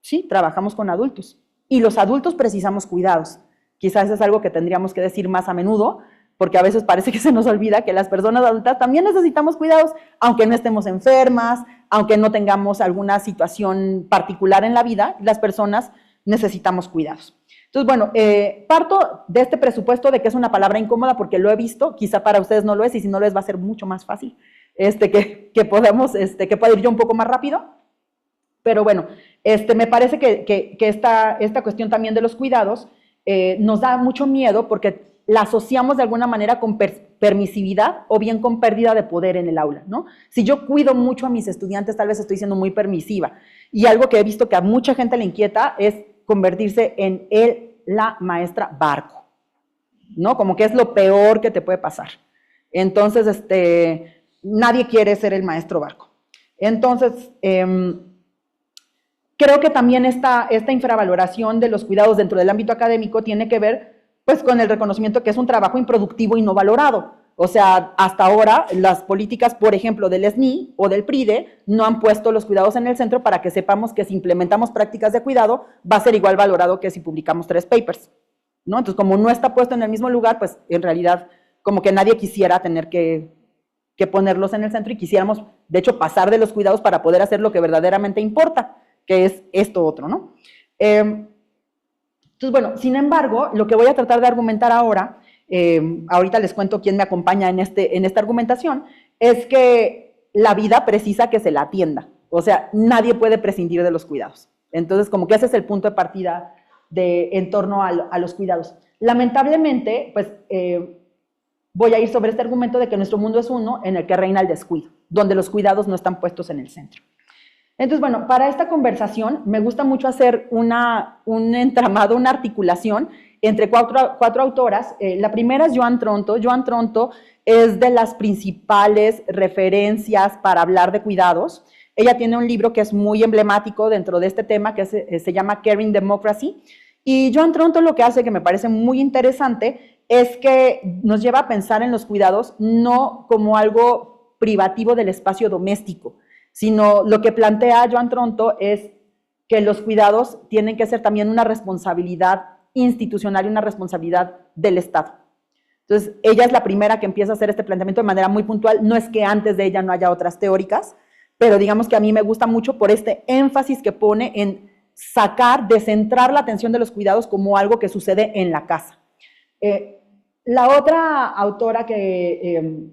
Sí, trabajamos con adultos. Y los adultos precisamos cuidados. Quizás es algo que tendríamos que decir más a menudo, porque a veces parece que se nos olvida que las personas adultas también necesitamos cuidados, aunque no estemos enfermas, aunque no tengamos alguna situación particular en la vida, las personas necesitamos cuidados. Entonces, bueno, parto de este presupuesto de que es una palabra incómoda porque lo he visto, quizá para ustedes no lo es, y si no les va a ser mucho más fácil que pueda ir yo un poco más rápido. Pero bueno, me parece que esta cuestión también de los cuidados nos da mucho miedo porque la asociamos de alguna manera con permisividad o bien con pérdida de poder en el aula, ¿no? Si yo cuido mucho a mis estudiantes, tal vez estoy siendo muy permisiva. Y algo que he visto que a mucha gente le inquieta es convertirse en la maestra barco, ¿no? Como que es lo peor que te puede pasar. Entonces, nadie quiere ser el maestro barco. Entonces, creo que también esta infravaloración de los cuidados dentro del ámbito académico tiene que ver, pues, con el reconocimiento que es un trabajo improductivo y no valorado. O sea, hasta ahora las políticas, por ejemplo, del SNI o del PRIDE no han puesto los cuidados en el centro para que sepamos que si implementamos prácticas de cuidado va a ser igual valorado que si publicamos 3 papers, ¿no? Entonces, como no está puesto en el mismo lugar, pues en realidad como que nadie quisiera tener que ponerlos en el centro y quisiéramos, de hecho, pasar de los cuidados para poder hacer lo que verdaderamente importa, que es esto otro, ¿no? Entonces, bueno, sin embargo, lo que voy a tratar de argumentar ahora, ahorita les cuento quién me acompaña en esta argumentación, es que la vida precisa que se la atienda. O sea, nadie puede prescindir de los cuidados. Entonces, como que ese es el punto de partida en torno a los cuidados. Lamentablemente, pues, voy a ir sobre este argumento de que nuestro mundo es uno en el que reina el descuido, donde los cuidados no están puestos en el centro. Entonces, bueno, para esta conversación me gusta mucho hacer un entramado, una articulación entre cuatro autoras. La primera es Joan Tronto. Joan Tronto es de las principales referencias para hablar de cuidados. Ella tiene un libro que es muy emblemático dentro de este tema, que se llama Caring Democracy. Y Joan Tronto lo que hace, que me parece muy interesante, es que nos lleva a pensar en los cuidados no como algo privativo del espacio doméstico, sino lo que plantea Joan Tronto es que los cuidados tienen que ser también una responsabilidad institucional y una responsabilidad del Estado. Entonces, ella es la primera que empieza a hacer este planteamiento de manera muy puntual. No es que antes de ella no haya otras teóricas, pero digamos que a mí me gusta mucho por este énfasis que pone en descentrar la atención de los cuidados como algo que sucede en la casa. La otra autora que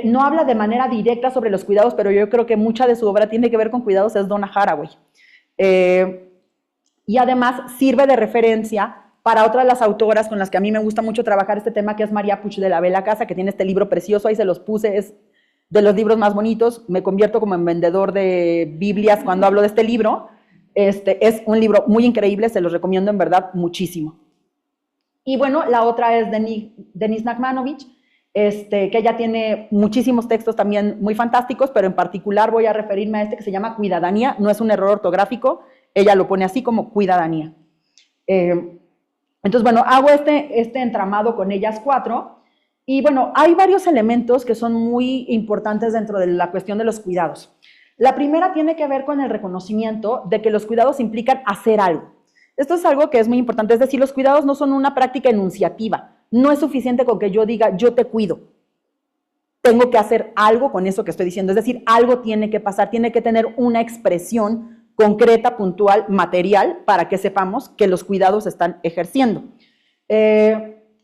no habla de manera directa sobre los cuidados, pero yo creo que mucha de su obra tiene que ver con cuidados, es Donna Haraway. Y además sirve de referencia para otras de las autoras con las que a mí me gusta mucho trabajar este tema, que es María Puig de la Bella Casa, que tiene este libro precioso, ahí se los puse, es de los libros más bonitos. Me convierto como en vendedor de Biblias cuando hablo de este libro. Es un libro muy increíble, se los recomiendo en verdad muchísimo. Y bueno, la otra es Denise Nachmanovich, que ella tiene muchísimos textos también muy fantásticos, pero en particular voy a referirme a este que se llama Cuidadanía. No es un error ortográfico, ella lo pone así como Cuidadanía. Entonces, bueno, hago este entramado con ellas cuatro, y bueno, hay varios elementos que son muy importantes dentro de la cuestión de los cuidados. La primera tiene que ver con el reconocimiento de que los cuidados implican hacer algo. Esto es algo que es muy importante, es decir, los cuidados no son una práctica enunciativa. No es suficiente con que yo diga, yo te cuido. Tengo que hacer algo con eso que estoy diciendo, es decir, algo tiene que pasar, tiene que tener una expresión concreta, puntual, material, para que sepamos que los cuidados se están ejerciendo.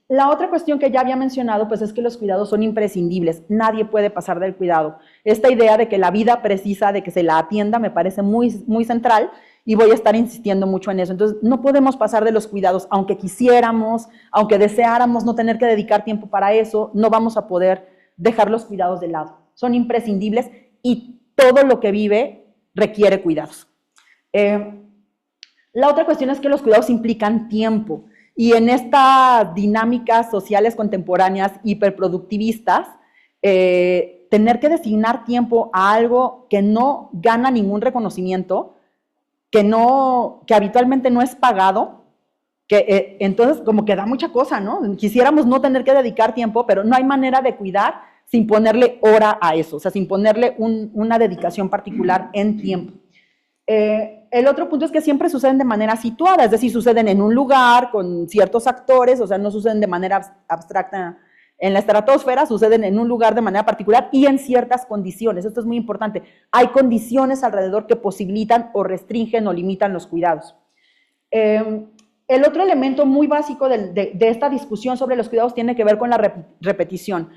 La otra cuestión que ya había mencionado, pues es que los cuidados son imprescindibles, nadie puede pasar del cuidado. Esta idea de que la vida precisa de que se la atienda me parece muy, muy central, y voy a estar insistiendo mucho en eso. Entonces, no podemos pasar de los cuidados, aunque quisiéramos, aunque deseáramos no tener que dedicar tiempo para eso, no vamos a poder dejar los cuidados de lado. Son imprescindibles y todo lo que vive requiere cuidados. La otra cuestión es que los cuidados implican tiempo, y en estas dinámicas sociales contemporáneas hiperproductivistas, tener que designar tiempo a algo que no gana ningún reconocimiento, que habitualmente no es pagado, entonces como que da mucha cosa, ¿no? Quisiéramos no tener que dedicar tiempo, pero no hay manera de cuidar sin ponerle hora a eso, o sea, sin ponerle una dedicación particular en tiempo. El otro punto es que siempre suceden de manera situada, es decir, suceden en un lugar con ciertos actores, o sea, no suceden de manera abstracta en la estratosfera, suceden en un lugar de manera particular y en ciertas condiciones. Esto es muy importante. Hay condiciones alrededor que posibilitan o restringen o limitan los cuidados. El otro elemento muy básico de esta discusión sobre los cuidados tiene que ver con la repetición.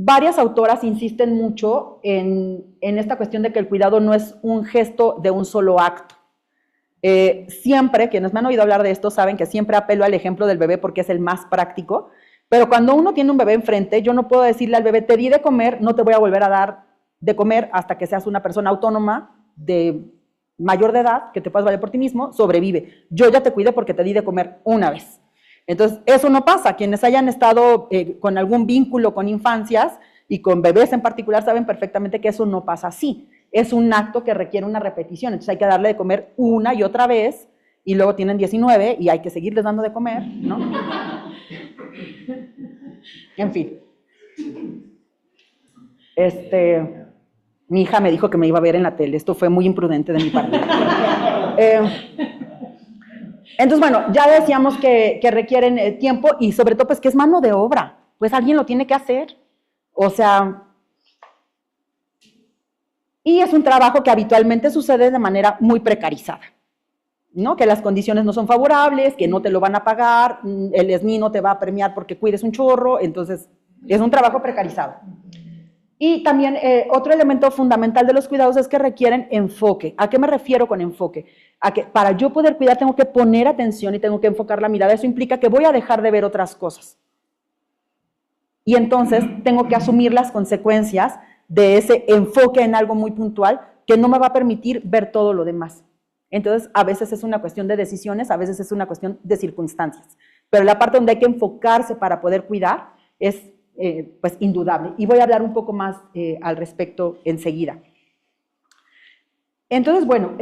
Varias autoras insisten mucho en esta cuestión de que el cuidado no es un gesto de un solo acto. Siempre, quienes me han oído hablar de esto saben que siempre apelo al ejemplo del bebé porque es el más práctico, pero cuando uno tiene un bebé enfrente, yo no puedo decirle al bebé, te di de comer, no te voy a volver a dar de comer hasta que seas una persona autónoma, mayor de edad, que te puedas valer por ti mismo, sobrevive. Yo ya te cuidé porque te di de comer una vez. Entonces, eso no pasa. Quienes hayan estado con algún vínculo con infancias y con bebés en particular saben perfectamente que eso no pasa así. Es un acto que requiere una repetición. Entonces, hay que darle de comer una y otra vez, y luego tienen 19 y hay que seguirles dando de comer, ¿no? En fin. Mi hija me dijo que me iba a ver en la tele. Esto fue muy imprudente de mi parte. Entonces, bueno, ya decíamos que requieren tiempo y sobre todo pues que es mano de obra, pues alguien lo tiene que hacer, o sea, y es un trabajo que habitualmente sucede de manera muy precarizada, ¿no? Que las condiciones no son favorables, que no te lo van a pagar, el SNI no te va a premiar porque cuides un chorro, entonces Es un trabajo precarizado. Y también otro elemento fundamental de los cuidados es que requieren enfoque. ¿A qué me refiero con enfoque? A que para yo poder cuidar tengo que poner atención y tengo que enfocar la mirada. Eso implica que voy a dejar de ver otras cosas. Y entonces tengo que asumir las consecuencias de ese enfoque en algo muy puntual que no me va a permitir ver todo lo demás. Entonces, a veces es una cuestión de decisiones, a veces es una cuestión de circunstancias. Pero la parte donde hay que enfocarse para poder cuidar es pues indudable. Y voy a hablar un poco más al respecto enseguida. Entonces, bueno,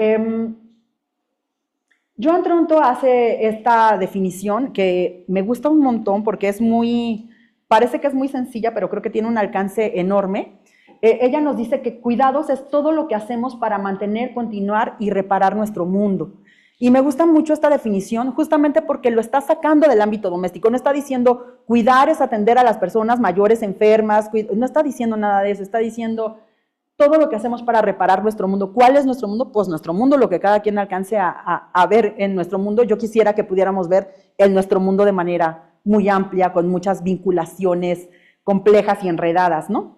Joan Tronto hace esta definición que me gusta un montón porque es muy, parece que es muy sencilla, pero creo que tiene un alcance enorme. Ella nos dice que cuidados es todo lo que hacemos para mantener, continuar y reparar nuestro mundo. Y me gusta mucho esta definición justamente porque lo está sacando del ámbito doméstico. No está diciendo cuidar es atender a las personas mayores, enfermas, no está diciendo nada de eso, está diciendo todo lo que hacemos para reparar nuestro mundo. ¿Cuál es nuestro mundo? Pues nuestro mundo, lo que cada quien alcance a ver en nuestro mundo. Yo quisiera que pudiéramos ver en nuestro mundo de manera muy amplia, con muchas vinculaciones complejas y enredadas, ¿no?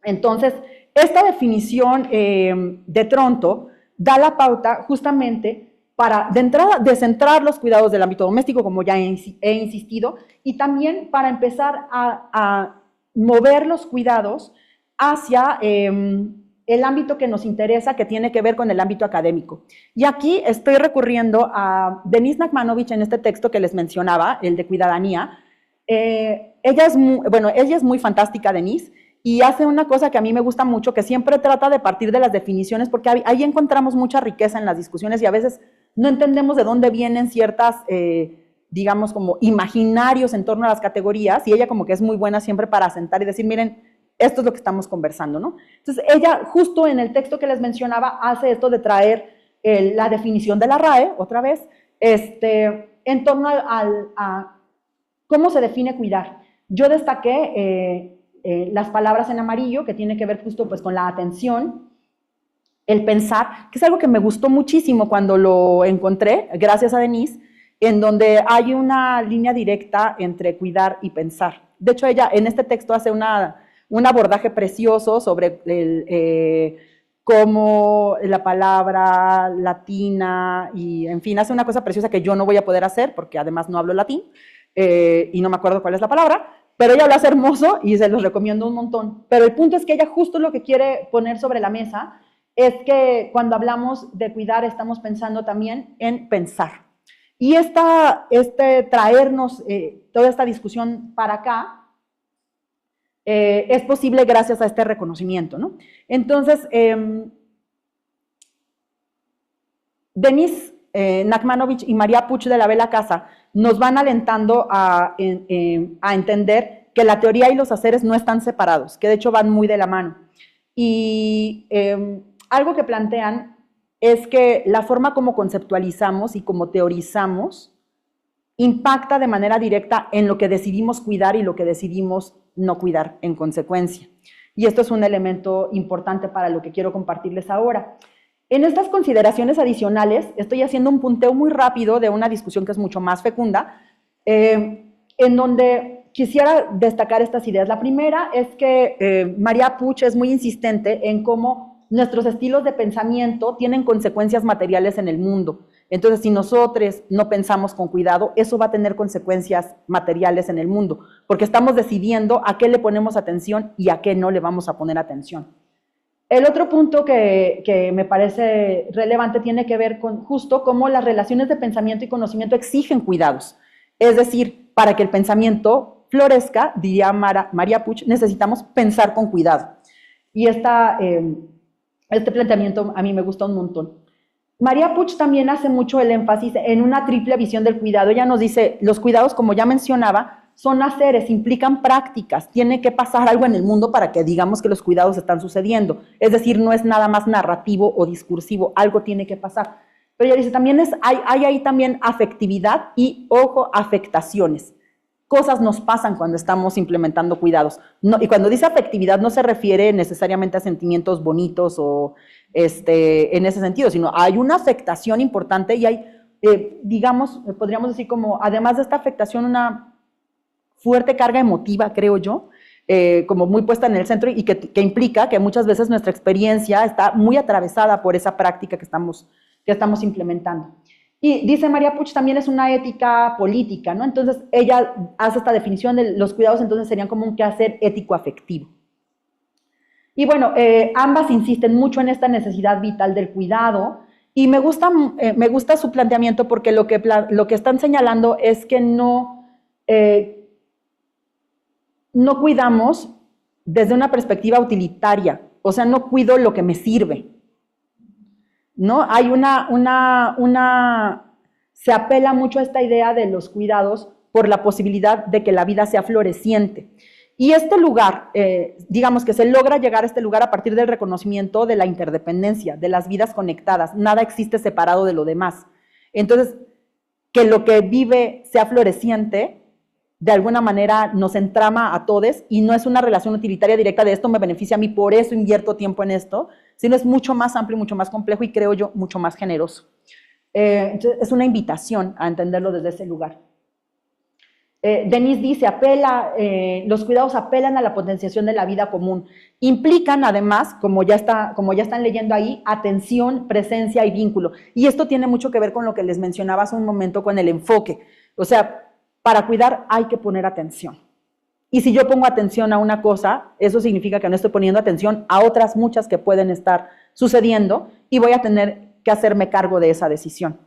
Entonces, esta definición de Tronto da la pauta justamente para, de entrada, descentrar los cuidados del ámbito doméstico, como ya he insistido, y también para empezar a mover los cuidados hacia el ámbito que nos interesa, que tiene que ver con el ámbito académico. Y aquí estoy recurriendo a Denise Nachmanovich en este texto que les mencionaba, el de Cuidadanía. Ella es muy fantástica, Denise, y hace una cosa que a mí me gusta mucho, que siempre trata de partir de las definiciones, porque ahí encontramos mucha riqueza en las discusiones y a veces no entendemos de dónde vienen ciertas, digamos, como imaginarios en torno a las categorías, y ella como que es muy buena siempre para sentar y decir, miren, esto es lo que estamos conversando, ¿no? Entonces, ella justo en el texto que les mencionaba hace esto de traer la definición de la RAE, otra vez, en torno a cómo se define cuidar. Yo destaqué las palabras en amarillo, que tiene que ver justo pues con la atención, el pensar, que es algo que me gustó muchísimo cuando lo encontré, gracias a Denise, en donde hay una línea directa entre cuidar y pensar. De hecho, ella en este texto hace un abordaje precioso sobre cómo la palabra latina y, en fin, hace una cosa preciosa que yo no voy a poder hacer, porque además no hablo latín, y no me acuerdo cuál es la palabra, pero ella lo hace hermoso y se los recomiendo un montón. Pero el punto es que ella justo lo que quiere poner sobre la mesa es que cuando hablamos de cuidar estamos pensando también en pensar. Y traernos toda esta discusión para acá es posible gracias a este reconocimiento, ¿no? Entonces, Denise Nachmanovich y María Puig de la Vela Casa nos van alentando a entender que la teoría y los haceres no están separados, que de hecho van muy de la mano. Y algo que plantean es que la forma como conceptualizamos y como teorizamos impacta de manera directa en lo que decidimos cuidar y lo que decidimos no cuidar en consecuencia. Y esto es un elemento importante para lo que quiero compartirles ahora. En estas consideraciones adicionales, estoy haciendo un punteo muy rápido de una discusión que es mucho más fecunda, en donde quisiera destacar estas ideas. La primera es que María Puig es muy insistente en cómo nuestros estilos de pensamiento tienen consecuencias materiales en el mundo. Entonces, si nosotros no pensamos con cuidado, eso va a tener consecuencias materiales en el mundo, porque estamos decidiendo a qué le ponemos atención y a qué no le vamos a poner atención. El otro punto que me parece relevante tiene que ver con justo cómo las relaciones de pensamiento y conocimiento exigen cuidados. Es decir, para que el pensamiento florezca, diría María Puig, necesitamos pensar con cuidado. Y este planteamiento a mí me gusta un montón. María Puig también hace mucho el énfasis en una triple visión del cuidado. Ella nos dice, los cuidados, como ya mencionaba, son haceres, implican prácticas, tiene que pasar algo en el mundo para que digamos que los cuidados están sucediendo. Es decir, no es nada más narrativo o discursivo, algo tiene que pasar. Pero ella dice, también hay ahí también afectividad y, ojo, afectaciones. Cosas nos pasan cuando estamos implementando cuidados. No, y cuando dice afectividad no se refiere necesariamente a sentimientos bonitos o en ese sentido, sino hay una afectación importante y hay, digamos, podríamos decir como, además de esta afectación, una fuerte carga emotiva, creo yo, como muy puesta en el centro y que implica que muchas veces nuestra experiencia está muy atravesada por esa práctica que estamos implementando. Y dice María Puig, también es una ética política, ¿no? Entonces ella hace esta definición de los cuidados, entonces serían como un quehacer ético-afectivo. Y bueno, ambas insisten mucho en esta necesidad vital del cuidado y me gusta su planteamiento porque lo que están señalando es que no cuidamos desde una perspectiva utilitaria, o sea, no cuido lo que me sirve, ¿no? Hay se apela mucho a esta idea de los cuidados por la posibilidad de que la vida sea floreciente. Y este lugar, digamos que se logra llegar a este lugar a partir del reconocimiento de la interdependencia, de las vidas conectadas, nada existe separado de lo demás. Entonces, que lo que vive sea floreciente, de alguna manera nos entrama a todos y no es una relación utilitaria directa de esto me beneficia a mí, por eso invierto tiempo en esto, sino es mucho más amplio, mucho más complejo y creo yo mucho más generoso. Entonces, es una invitación a entenderlo desde ese lugar. Denise dice, los cuidados apelan a la potenciación de la vida común. Implican además, como ya están leyendo ahí, atención, presencia y vínculo. Y esto tiene mucho que ver con lo que les mencionaba hace un momento con el enfoque. O sea, para cuidar hay que poner atención. Y si yo pongo atención a una cosa, eso significa que no estoy poniendo atención a otras muchas que pueden estar sucediendo y voy a tener que hacerme cargo de esa decisión.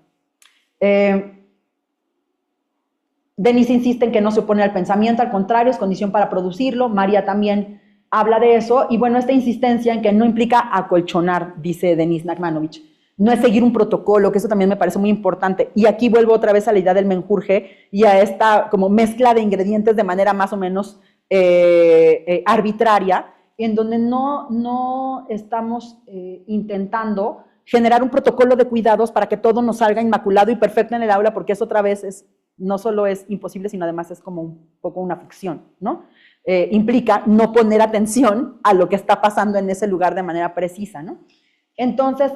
Denise insiste en que no se opone al pensamiento, al contrario, es condición para producirlo. María también habla de eso. Y bueno, esta insistencia en que no implica acolchonar, dice Denise Nachmanovich. No es seguir un protocolo, que eso también me parece muy importante. Y aquí vuelvo otra vez a la idea del menjurje y a esta como mezcla de ingredientes de manera más o menos arbitraria, en donde no estamos intentando generar un protocolo de cuidados para que todo nos salga inmaculado y perfecto en el aula, porque eso otra vez no solo es imposible, sino además es como un poco una ficción, ¿no? Implica no poner atención a lo que está pasando en ese lugar de manera precisa, ¿no? Entonces,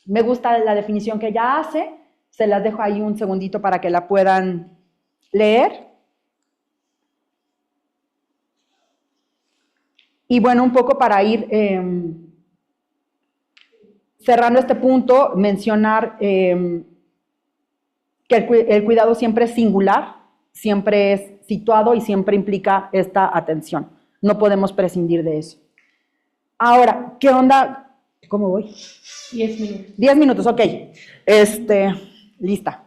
me gusta la definición que ella hace, se las dejo ahí un segundito para que la puedan leer. Y bueno, un poco para ir cerrando este punto, mencionar que el cuidado siempre es singular, siempre es situado y siempre implica esta atención. No podemos prescindir de eso. Ahora, ¿qué onda? ¿Cómo voy? 10 minutos. 10 minutos, ok. Lista.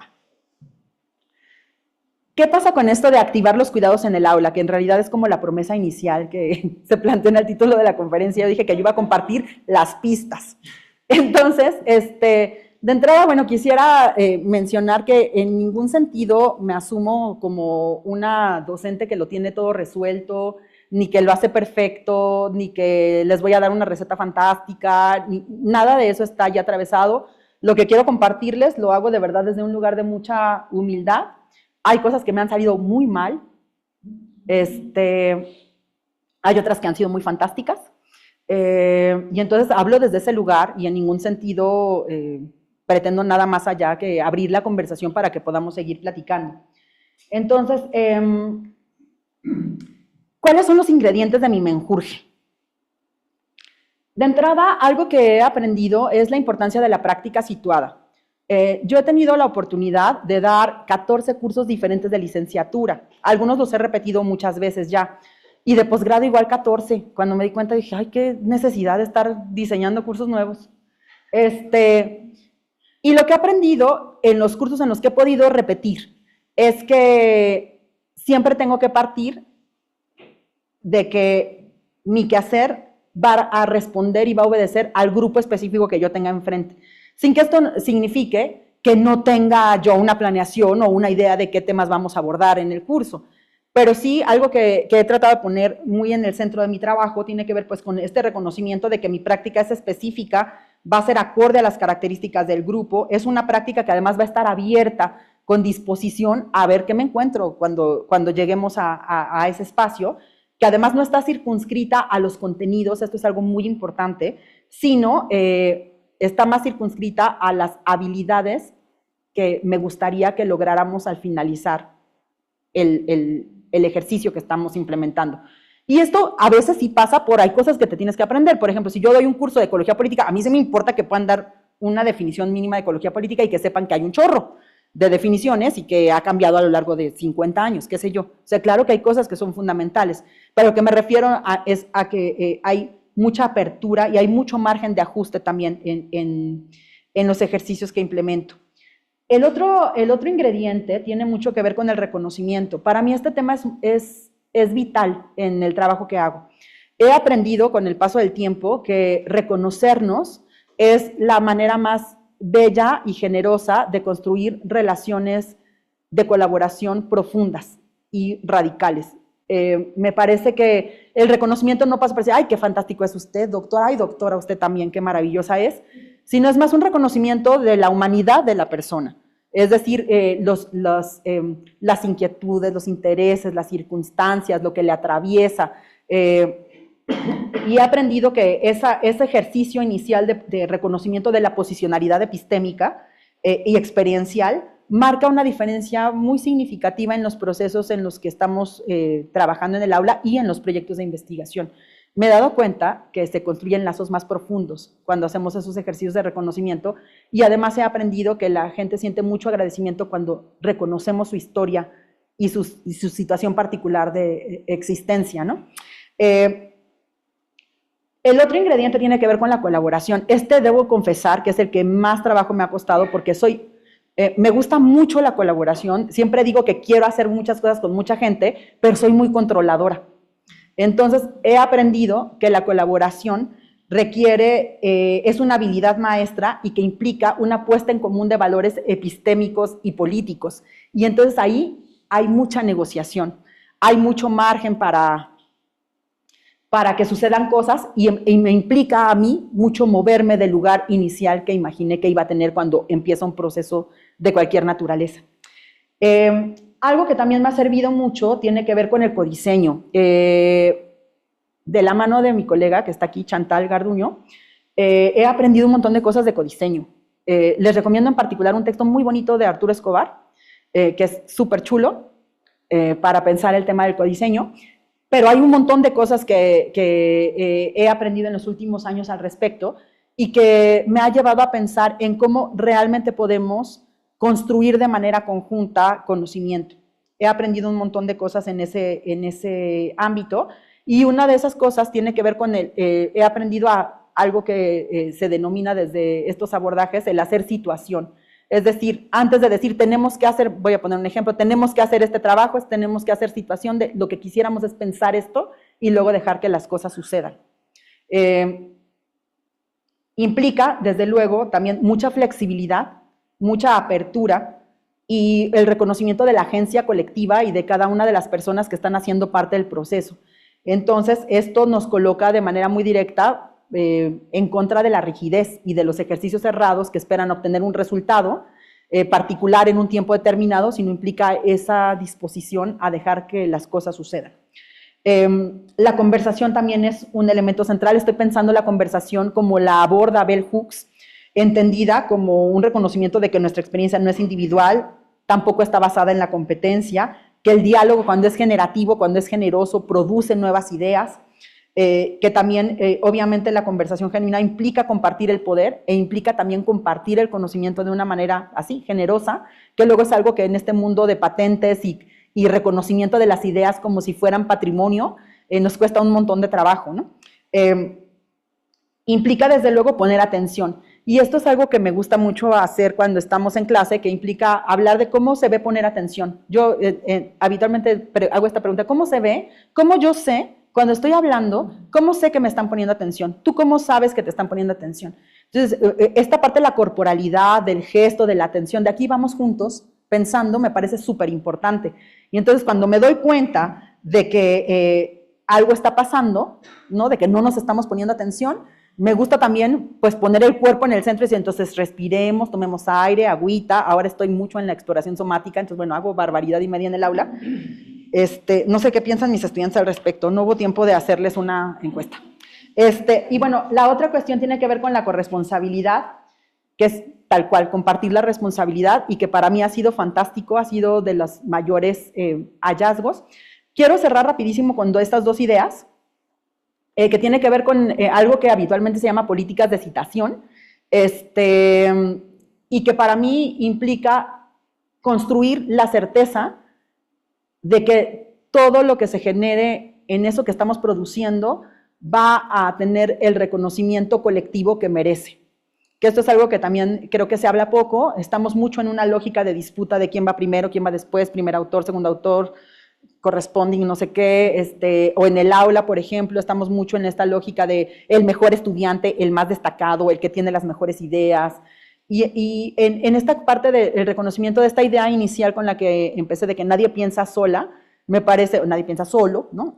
¿Qué pasa con esto de activar los cuidados en el aula? Que en realidad es como la promesa inicial que se planteó en el título de la conferencia. Yo dije que yo iba a compartir las pistas. Entonces, de entrada, bueno, quisiera mencionar que en ningún sentido me asumo como una docente que lo tiene todo resuelto, ni que lo hace perfecto, ni que les voy a dar una receta fantástica, nada de eso está ya atravesado. Lo que quiero compartirles lo hago de verdad desde un lugar de mucha humildad. Hay cosas que me han salido muy mal, hay otras que han sido muy fantásticas, y entonces hablo desde ese lugar y en ningún sentido pretendo nada más allá que abrir la conversación para que podamos seguir platicando. Entonces, ¿cuáles son los ingredientes de mi menjurje? De entrada, algo que he aprendido es la importancia de la práctica situada. Yo he tenido la oportunidad de dar 14 cursos diferentes de licenciatura. Algunos los he repetido muchas veces ya. Y de posgrado igual 14. Cuando me di cuenta dije, ay, qué necesidad de estar diseñando cursos nuevos. Y lo que he aprendido en los cursos en los que he podido repetir es que siempre tengo que partir de que mi quehacer va a responder y va a obedecer al grupo específico que yo tenga enfrente. Sin que esto signifique que no tenga yo una planeación o una idea de qué temas vamos a abordar en el curso. Pero sí, algo que he tratado de poner muy en el centro de mi trabajo tiene que ver pues con este reconocimiento de que mi práctica es específica, va a ser acorde a las características del grupo, es una práctica que además va a estar abierta, con disposición a ver qué me encuentro cuando lleguemos a ese espacio, que además no está circunscrita a los contenidos, esto es algo muy importante, sino está más circunscrita a las habilidades que me gustaría que lográramos al finalizar el ejercicio que estamos implementando. Y esto a veces sí pasa hay cosas que te tienes que aprender. Por ejemplo, si yo doy un curso de ecología política, a mí se me importa que puedan dar una definición mínima de ecología política y que sepan que hay un chorro de definiciones y que ha cambiado a lo largo de 50 años, qué sé yo. O sea, claro que hay cosas que son fundamentales, pero lo que me refiero es a que hay mucha apertura y hay mucho margen de ajuste también en los ejercicios que implemento. El otro ingrediente tiene mucho que ver con el reconocimiento. Para mí este tema es vital en el trabajo que hago. He aprendido con el paso del tiempo que reconocernos es la manera más bella y generosa de construir relaciones de colaboración profundas y radicales. Me parece que el reconocimiento no pasa por decir, ay, qué fantástico es usted, doctora, ay, doctora, usted también, qué maravillosa es, sino es más un reconocimiento de la humanidad de la persona. Es decir, las inquietudes, los intereses, las circunstancias, lo que le atraviesa. Y he aprendido que ese ejercicio inicial de reconocimiento de la posicionalidad epistémica y experiencial marca una diferencia muy significativa en los procesos en los que estamos trabajando en el aula y en los proyectos de investigación. Me he dado cuenta que se construyen lazos más profundos cuando hacemos esos ejercicios de reconocimiento y además he aprendido que la gente siente mucho agradecimiento cuando reconocemos su historia y su situación particular de existencia, ¿no? El otro ingrediente tiene que ver con la colaboración. Debo confesar que es el que más trabajo me ha costado porque me gusta mucho la colaboración. Siempre digo que quiero hacer muchas cosas con mucha gente, pero soy muy controladora. Entonces, he aprendido que la colaboración es una habilidad maestra y que implica una puesta en común de valores epistémicos y políticos. Y entonces ahí hay mucha negociación, hay mucho margen para que sucedan cosas y me implica a mí mucho moverme del lugar inicial que imaginé que iba a tener cuando empieza un proceso de cualquier naturaleza. Algo que también me ha servido mucho tiene que ver con el codiseño. De la mano de mi colega que está aquí, Chantal Garduño, he aprendido un montón de cosas de codiseño. Les recomiendo en particular un texto muy bonito de Arturo Escobar, que es súper chulo para pensar el tema del codiseño, pero hay un montón de cosas que he aprendido en los últimos años al respecto y que me ha llevado a pensar en cómo realmente podemos construir de manera conjunta conocimiento. He aprendido un montón de cosas en ese ámbito y una de esas cosas tiene que ver con he aprendido algo que se denomina desde estos abordajes el hacer situación. Es decir, antes de decir tenemos que hacer, voy a poner un ejemplo, tenemos que hacer este trabajo, tenemos que hacer situación, lo que quisiéramos es pensar esto y luego dejar que las cosas sucedan. Implica, desde luego, también mucha flexibilidad, mucha apertura y el reconocimiento de la agencia colectiva y de cada una de las personas que están haciendo parte del proceso. Entonces, esto nos coloca de manera muy directa en contra de la rigidez y de los ejercicios cerrados que esperan obtener un resultado particular en un tiempo determinado, sino implica esa disposición a dejar que las cosas sucedan. La conversación también es un elemento central. Estoy pensando la conversación como la aborda Bell Hooks, entendida como un reconocimiento de que nuestra experiencia no es individual, tampoco está basada en la competencia, que el diálogo cuando es generativo, cuando es generoso, produce nuevas ideas, que también obviamente la conversación genuina implica compartir el poder e implica también compartir el conocimiento de una manera así, generosa, que luego es algo que en este mundo de patentes y reconocimiento de las ideas como si fueran patrimonio, nos cuesta un montón de trabajo, ¿no? Implica desde luego poner atención. Y esto es algo que me gusta mucho hacer cuando estamos en clase, que implica hablar de cómo se ve poner atención. Yo habitualmente hago esta pregunta, ¿cómo se ve? ¿Cómo yo sé, cuando estoy hablando, cómo sé que me están poniendo atención? ¿Tú cómo sabes que te están poniendo atención? Entonces, esta parte de la corporalidad, del gesto, de la atención, de aquí vamos juntos pensando, me parece súper importante. Y entonces, cuando me doy cuenta de que algo está pasando, ¿no? De que no nos estamos poniendo atención, me gusta también pues poner el cuerpo en el centro y decir, entonces respiremos, tomemos aire, agüita. Ahora estoy mucho en la exploración somática, entonces bueno, hago barbaridad y media en el aula. No sé qué piensan mis estudiantes al respecto, no hubo tiempo de hacerles una encuesta. Y bueno, la otra cuestión tiene que ver con la corresponsabilidad que es tal cual, compartir la responsabilidad y que para mí ha sido fantástico, ha sido de los mayores hallazgos. Quiero cerrar rapidísimo con estas dos ideas, que tiene que ver con algo que habitualmente se llama políticas de citación, y que para mí implica construir la certeza de que todo lo que se genere en eso que estamos produciendo va a tener el reconocimiento colectivo que merece. Que esto es algo que también creo que se habla poco, estamos mucho en una lógica de disputa de quién va primero, quién va después, primer autor, segundo autor, corresponding, no sé qué, o en el aula, por ejemplo, estamos mucho en esta lógica de el mejor estudiante, el más destacado, el que tiene las mejores ideas, y en esta parte del reconocimiento de esta idea inicial con la que empecé, de que nadie piensa sola, me parece, nadie piensa solo, ¿no?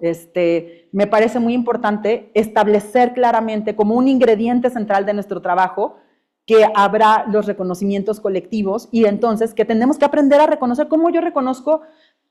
Me parece muy importante establecer claramente como un ingrediente central de nuestro trabajo que habrá los reconocimientos colectivos y entonces que tenemos que aprender a reconocer cómo yo reconozco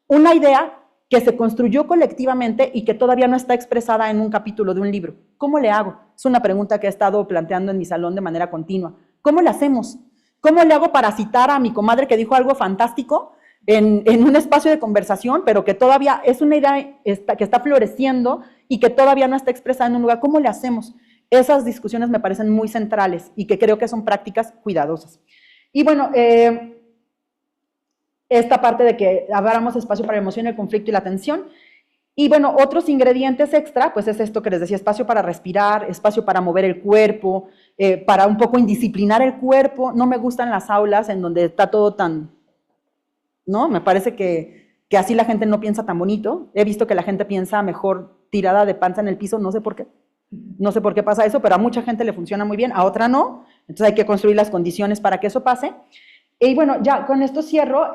una idea que se construyó colectivamente y que todavía no está expresada en un capítulo de un libro. ¿Cómo le hago? Es una pregunta que he estado planteando en mi salón de manera continua. ¿Cómo le hacemos? ¿Cómo le hago para citar a mi comadre que dijo algo fantástico en un espacio de conversación, pero que todavía es una idea que está floreciendo y que todavía no está expresada en un lugar? ¿Cómo le hacemos? Esas discusiones me parecen muy centrales y que creo que son prácticas cuidadosas. Y bueno, esta parte de que abramos espacio para la emoción, el conflicto y la tensión. Y bueno, otros ingredientes extra, pues es esto que les decía, espacio para respirar, espacio para mover el cuerpo, para un poco indisciplinar el cuerpo. No me gustan las aulas en donde está todo tan, ¿no? Me parece que así la gente no piensa tan bonito. He visto que la gente piensa mejor tirada de panza en el piso, no sé por qué. No sé por qué pasa eso, pero a mucha gente le funciona muy bien, a otra no. Entonces hay que construir las condiciones para que eso pase. Y bueno, ya con esto cierro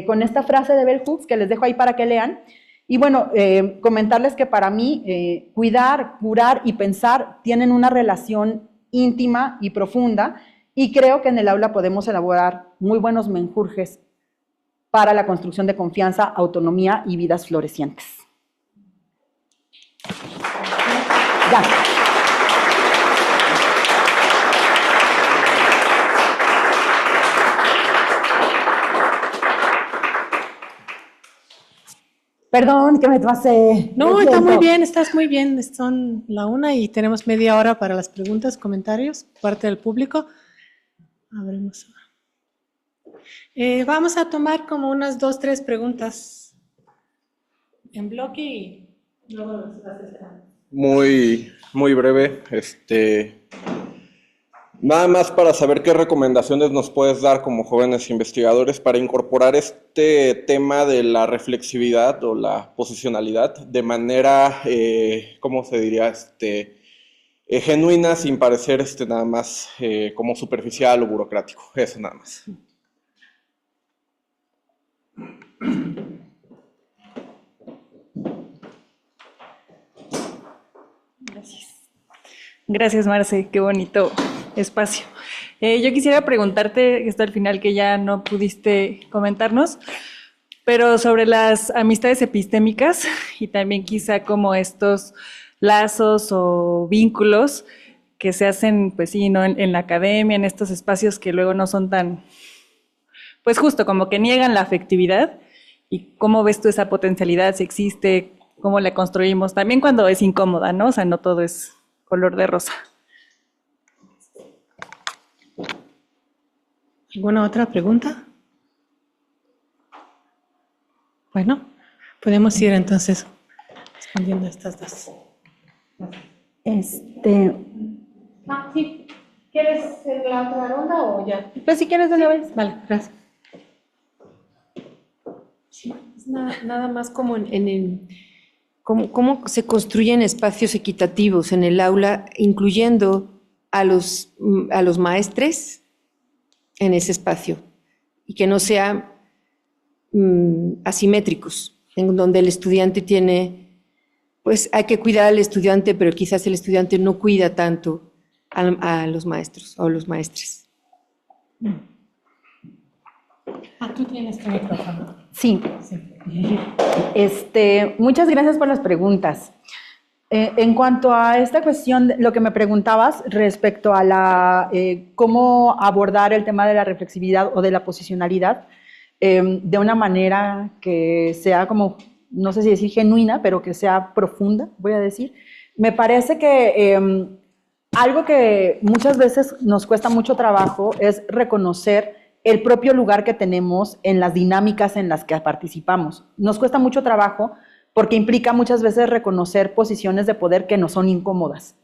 con esta frase de Bell Hooks que les dejo ahí para que lean. Y bueno, comentarles que para mí cuidar, curar y pensar tienen una relación íntima y profunda y creo que en el aula podemos elaborar muy buenos menjurjes para la construcción de confianza, autonomía y vidas florecientes. Ya. Perdón, que me pasé. No, está muy bien, estás muy bien. Son la 1 y tenemos media hora para las preguntas, comentarios, parte del público. Abrimos ahora. Vamos a tomar como unas 2, 3 preguntas en bloque y luego las esperamos. Muy breve. Nada más para saber qué recomendaciones nos puedes dar como jóvenes investigadores para incorporar este tema de la reflexividad o la posicionalidad de manera, ¿cómo se diría? Genuina, sin parecer nada más como superficial o burocrático. Eso nada más. Gracias, Marce, qué bonito espacio. Yo quisiera preguntarte, esto al final que ya no pudiste comentarnos, pero sobre las amistades epistémicas y también quizá como estos lazos o vínculos que se hacen, pues sí, ¿no? En la academia, en estos espacios que luego no son tan, pues justo como que niegan la afectividad. ¿Y cómo ves tú esa potencialidad, si existe, cómo la construimos? También cuando es incómoda, ¿no? O sea, no todo es color de rosa. ¿Alguna otra pregunta? Bueno, podemos ir entonces respondiendo a estas dos. Sí. ¿Quieres la otra ronda o ya? Pues si quieres de una vez. Vale, gracias. Sí, es nada más como cómo se construyen espacios equitativos en el aula, incluyendo a los maestres en ese espacio y que no sean asimétricos, en donde el estudiante tiene, pues hay que cuidar al estudiante, pero quizás el estudiante no cuida tanto a los maestros o los maestres. Tú tienes tu micrófono. Sí. Muchas gracias por las preguntas. En cuanto a esta cuestión, lo que me preguntabas respecto a cómo abordar el tema de la reflexividad o de la posicionalidad de una manera que sea como, no sé si decir genuina, pero que sea profunda, voy a decir, me parece que algo que muchas veces nos cuesta mucho trabajo es reconocer el propio lugar que tenemos en las dinámicas en las que participamos. Nos cuesta mucho trabajo porque implica muchas veces reconocer posiciones de poder que nos son incómodas.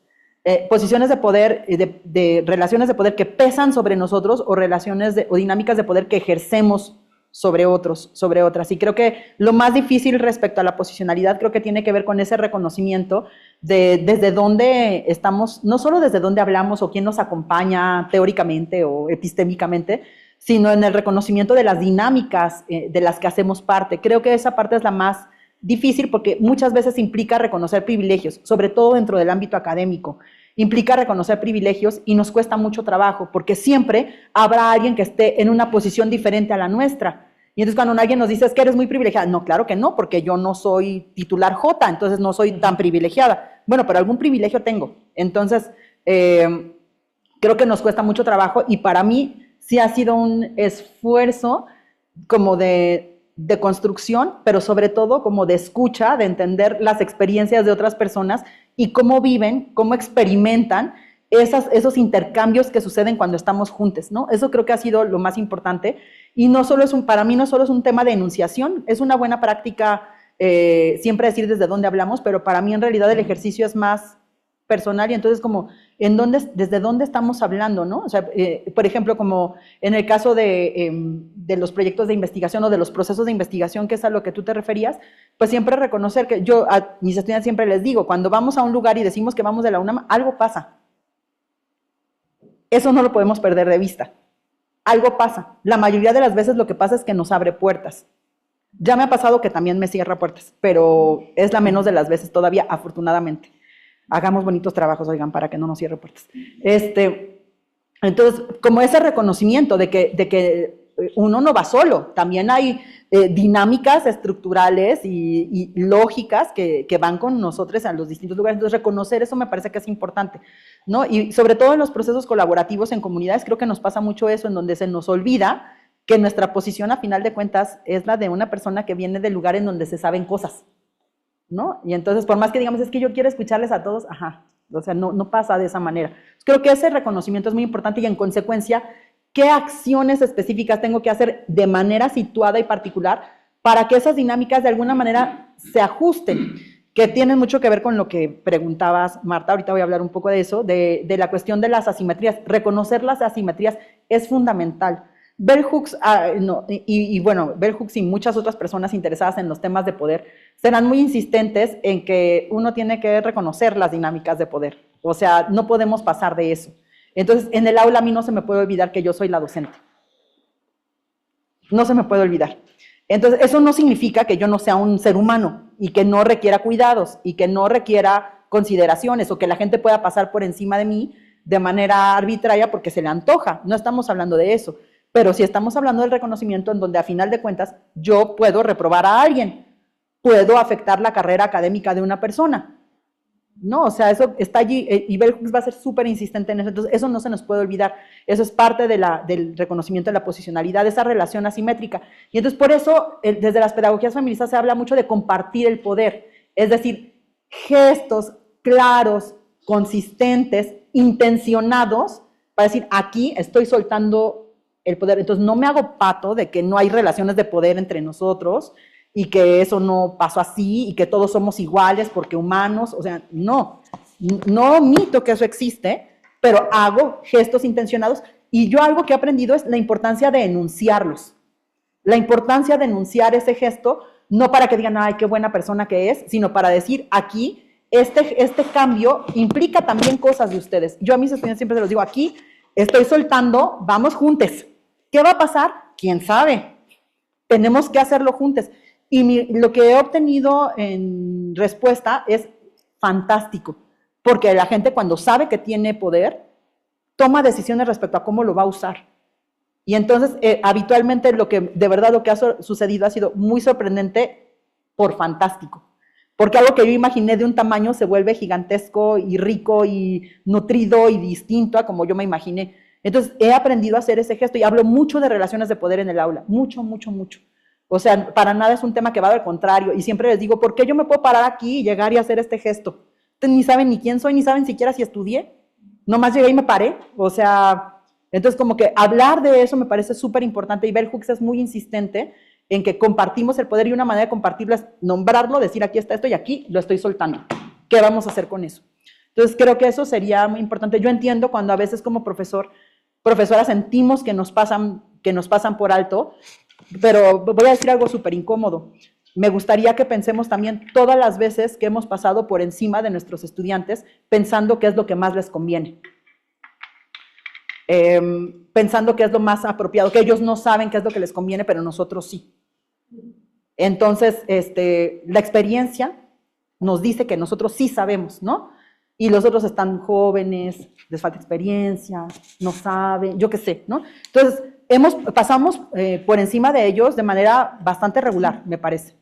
Posiciones de poder, de relaciones de poder que pesan sobre nosotros o o dinámicas de poder que ejercemos sobre otros, sobre otras. Y creo que lo más difícil respecto a la posicionalidad creo que tiene que ver con ese reconocimiento de desde dónde estamos, no solo desde dónde hablamos o quién nos acompaña teóricamente o epistémicamente, sino en el reconocimiento de las dinámicas de las que hacemos parte. Creo que esa parte es la más difícil porque muchas veces implica reconocer privilegios, sobre todo dentro del ámbito académico. Implica reconocer privilegios y nos cuesta mucho trabajo porque siempre habrá alguien que esté en una posición diferente a la nuestra. Y entonces cuando alguien nos dice es que eres muy privilegiada, no, claro que no, porque yo no soy titular J, entonces no soy tan privilegiada. Bueno, pero algún privilegio tengo. Entonces, creo que nos cuesta mucho trabajo y para mí sí ha sido un esfuerzo como de construcción, pero sobre todo como de escucha, de entender las experiencias de otras personas y cómo viven, cómo experimentan esos intercambios que suceden cuando estamos juntos, ¿no? Eso creo que ha sido lo más importante y no solo para mí no solo es un tema de enunciación, es una buena práctica siempre decir desde dónde hablamos, pero para mí en realidad el ejercicio es más personal y entonces como desde dónde estamos hablando, ¿no? O sea, por ejemplo, como en el caso de los proyectos de investigación o de los procesos de investigación, que es a lo que tú te referías, pues siempre reconocer que yo a mis estudiantes siempre les digo, cuando vamos a un lugar y decimos que vamos de la UNAM, algo pasa. Eso no lo podemos perder de vista. Algo pasa. La mayoría de las veces lo que pasa es que nos abre puertas. Ya me ha pasado que también me cierra puertas, pero es la menos de las veces todavía, afortunadamente. Hagamos bonitos trabajos, oigan, para que no nos cierre puertas. Entonces, como ese reconocimiento de que uno no va solo, también hay dinámicas estructurales y lógicas que van con nosotros a los distintos lugares. Entonces, reconocer eso me parece que es importante, ¿no? Y sobre todo en los procesos colaborativos en comunidades, creo que nos pasa mucho eso, en donde se nos olvida que nuestra posición, a final de cuentas, es la de una persona que viene del lugar en donde se saben cosas, ¿no? Y entonces, por más que digamos, es que yo quiero escucharles a todos, o sea, no pasa de esa manera. Creo que ese reconocimiento es muy importante y, en consecuencia, ¿qué acciones específicas tengo que hacer de manera situada y particular para que esas dinámicas de alguna manera se ajusten? Que tienen mucho que ver con lo que preguntabas, Marta, ahorita voy a hablar un poco de eso, de la cuestión de las asimetrías. Reconocer las asimetrías es fundamental. Bell Hooks, bueno, Bell Hooks y muchas otras personas interesadas en los temas de poder serán muy insistentes en que uno tiene que reconocer las dinámicas de poder. O sea, no podemos pasar de eso. Entonces, en el aula a mí no se me puede olvidar que yo soy la docente. No se me puede olvidar. Entonces, eso no significa que yo no sea un ser humano y que no requiera cuidados y que no requiera consideraciones o que la gente pueda pasar por encima de mí de manera arbitraria porque se le antoja. No estamos hablando de eso. Pero sí estamos hablando del reconocimiento en donde, a final de cuentas, yo puedo reprobar a alguien, puedo afectar la carrera académica de una persona. No, o sea, eso está allí y Bell Hooks va a ser súper insistente en eso. Entonces, eso no se nos puede olvidar. Eso es parte del reconocimiento de la posicionalidad, esa relación asimétrica. Y entonces, por eso, desde las pedagogías feministas se habla mucho de compartir el poder. Es decir, gestos claros, consistentes, intencionados, para decir, aquí estoy soltando el poder. Entonces, no me hago pato de que no hay relaciones de poder entre nosotros y que eso no pasó así y que todos somos iguales porque humanos, o sea, no omito que eso existe, pero hago gestos intencionados y yo algo que he aprendido es la importancia de enunciarlos, la importancia de enunciar ese gesto, no para que digan, ay, qué buena persona que es, sino para decir, aquí, este cambio implica también cosas de ustedes. Yo a mis estudiantes siempre se los digo, aquí estoy soltando, vamos juntos. ¿Qué va a pasar? ¿Quién sabe? Tenemos que hacerlo juntos. Y lo que he obtenido en respuesta es fantástico, porque la gente, cuando sabe que tiene poder, toma decisiones respecto a cómo lo va a usar. Y entonces, habitualmente, de verdad lo que ha sucedido ha sido muy sorprendente por fantástico, porque algo que yo imaginé de un tamaño se vuelve gigantesco y rico y nutrido y distinto a como yo me imaginé. Entonces, he aprendido a hacer ese gesto y hablo mucho de relaciones de poder en el aula, mucho, mucho, mucho. O sea, para nada es un tema que va al contrario, y siempre les digo, ¿por qué yo me puedo parar aquí y llegar y hacer este gesto? Ustedes ni saben ni quién soy, ni saben siquiera si estudié, nomás llegué y me paré, o sea, entonces como que hablar de eso me parece súper importante, y Bell Hooks es muy insistente en que compartimos el poder, y una manera de compartirlo es nombrarlo, decir aquí está esto y aquí lo estoy soltando. ¿Qué vamos a hacer con eso? Entonces creo que eso sería muy importante. Yo entiendo cuando a veces como profesora sentimos que nos pasan por alto, pero voy a decir algo súper incómodo. Me gustaría que pensemos también todas las veces que hemos pasado por encima de nuestros estudiantes pensando qué es lo que más les conviene. Pensando qué es lo más apropiado, que ellos no saben qué es lo que les conviene, pero nosotros sí. Entonces, la experiencia nos dice que nosotros sí sabemos, ¿no? Y los otros están jóvenes, les falta experiencia, no saben, yo qué sé, ¿no? Entonces, pasamos por encima de ellos de manera bastante regular, me parece.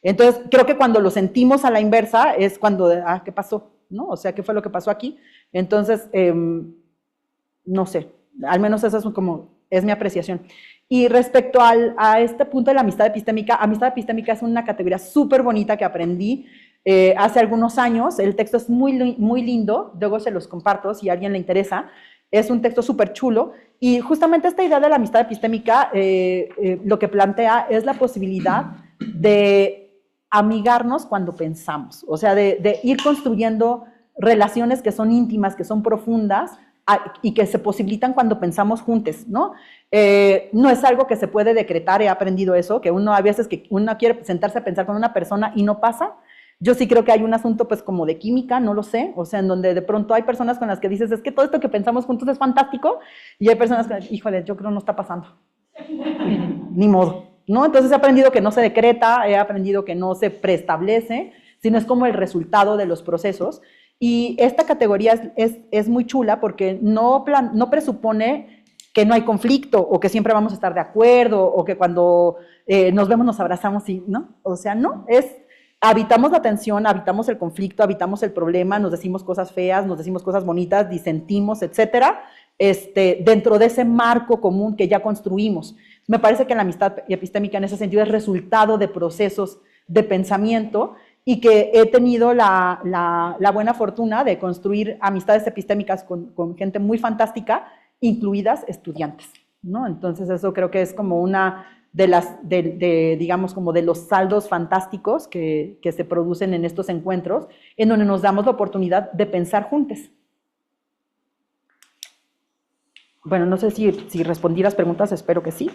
Entonces, creo que cuando lo sentimos a la inversa es cuando, ¿qué pasó? ¿No? O sea, ¿qué fue lo que pasó aquí? Entonces, no sé, al menos esa es mi apreciación. Y respecto a este punto de la amistad epistémica es una categoría súper bonita que aprendí hace algunos años. El texto es muy, muy lindo, luego se los comparto si a alguien le interesa. Es un texto súper chulo, y justamente esta idea de la amistad epistémica lo que plantea es la posibilidad de amigarnos cuando pensamos, o sea, de ir construyendo relaciones que son íntimas, que son profundas, y que se posibilitan cuando pensamos juntos, ¿no? No es algo que se puede decretar, he aprendido eso, que uno a veces que uno quiere sentarse a pensar con una persona y no pasa. Yo sí creo que hay un asunto pues como de química, no lo sé, o sea, en donde de pronto hay personas con las que dices, es que todo esto que pensamos juntos es fantástico, y hay personas que, híjole, yo creo no está pasando. Ni modo, ¿no? Entonces he aprendido que no se decreta, he aprendido que no se preestablece, sino es como el resultado de los procesos. Y esta categoría es muy chula porque no presupone que no hay conflicto, o que siempre vamos a estar de acuerdo, o que cuando nos vemos nos abrazamos y, ¿no? O sea, no, habitamos la tensión, habitamos el conflicto, habitamos el problema, nos decimos cosas feas, nos decimos cosas bonitas, disentimos, etcétera, dentro de ese marco común que ya construimos. Me parece que la amistad epistémica en ese sentido es resultado de procesos de pensamiento, y que he tenido la buena fortuna de construir amistades epistémicas con gente muy fantástica, incluidas estudiantes, ¿no? Entonces eso creo que es como una digamos, como de los saldos fantásticos que se producen en estos encuentros, en donde nos damos la oportunidad de pensar juntos. Bueno, no sé si respondí las preguntas, espero que sí.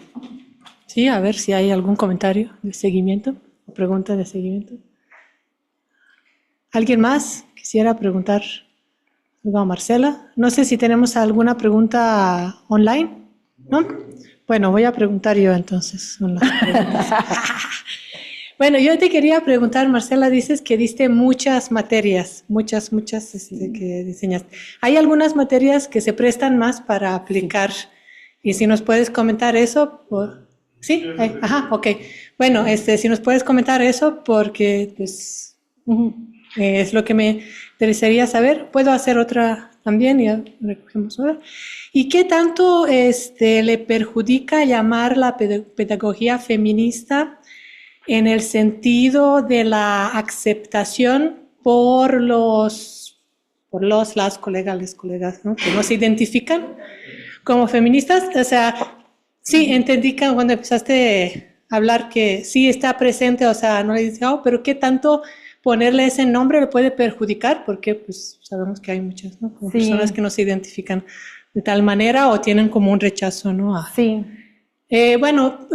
Sí, a ver si hay algún comentario de seguimiento o pregunta de seguimiento. ¿Alguien más quisiera preguntar algo a Marcela? No sé si tenemos alguna pregunta online, ¿no? Bueno, voy a preguntar yo entonces. Bueno, yo te quería preguntar, Marcela, dices que diste muchas materias, muchas que diseñaste. ¿Hay algunas materias que se prestan más para aplicar? Y si nos puedes comentar eso, ¿sí? Ajá, ok. Bueno, si nos puedes comentar eso, porque pues es lo que me interesaría saber. Puedo hacer otra también, ya recogemos ahora. ¿Y qué tanto le perjudica llamar la pedagogía feminista en el sentido de la aceptación por las colegas, ¿no? Que no se identifican como feministas? O sea, sí, entendí que cuando empezaste a hablar que sí está presente, o sea, no le dice, pero ¿qué tanto ponerle ese nombre le puede perjudicar? Porque pues sabemos que hay muchas, ¿no? Como personas que no se identifican de tal manera o tienen como un rechazo, ¿no? Sí. Bueno,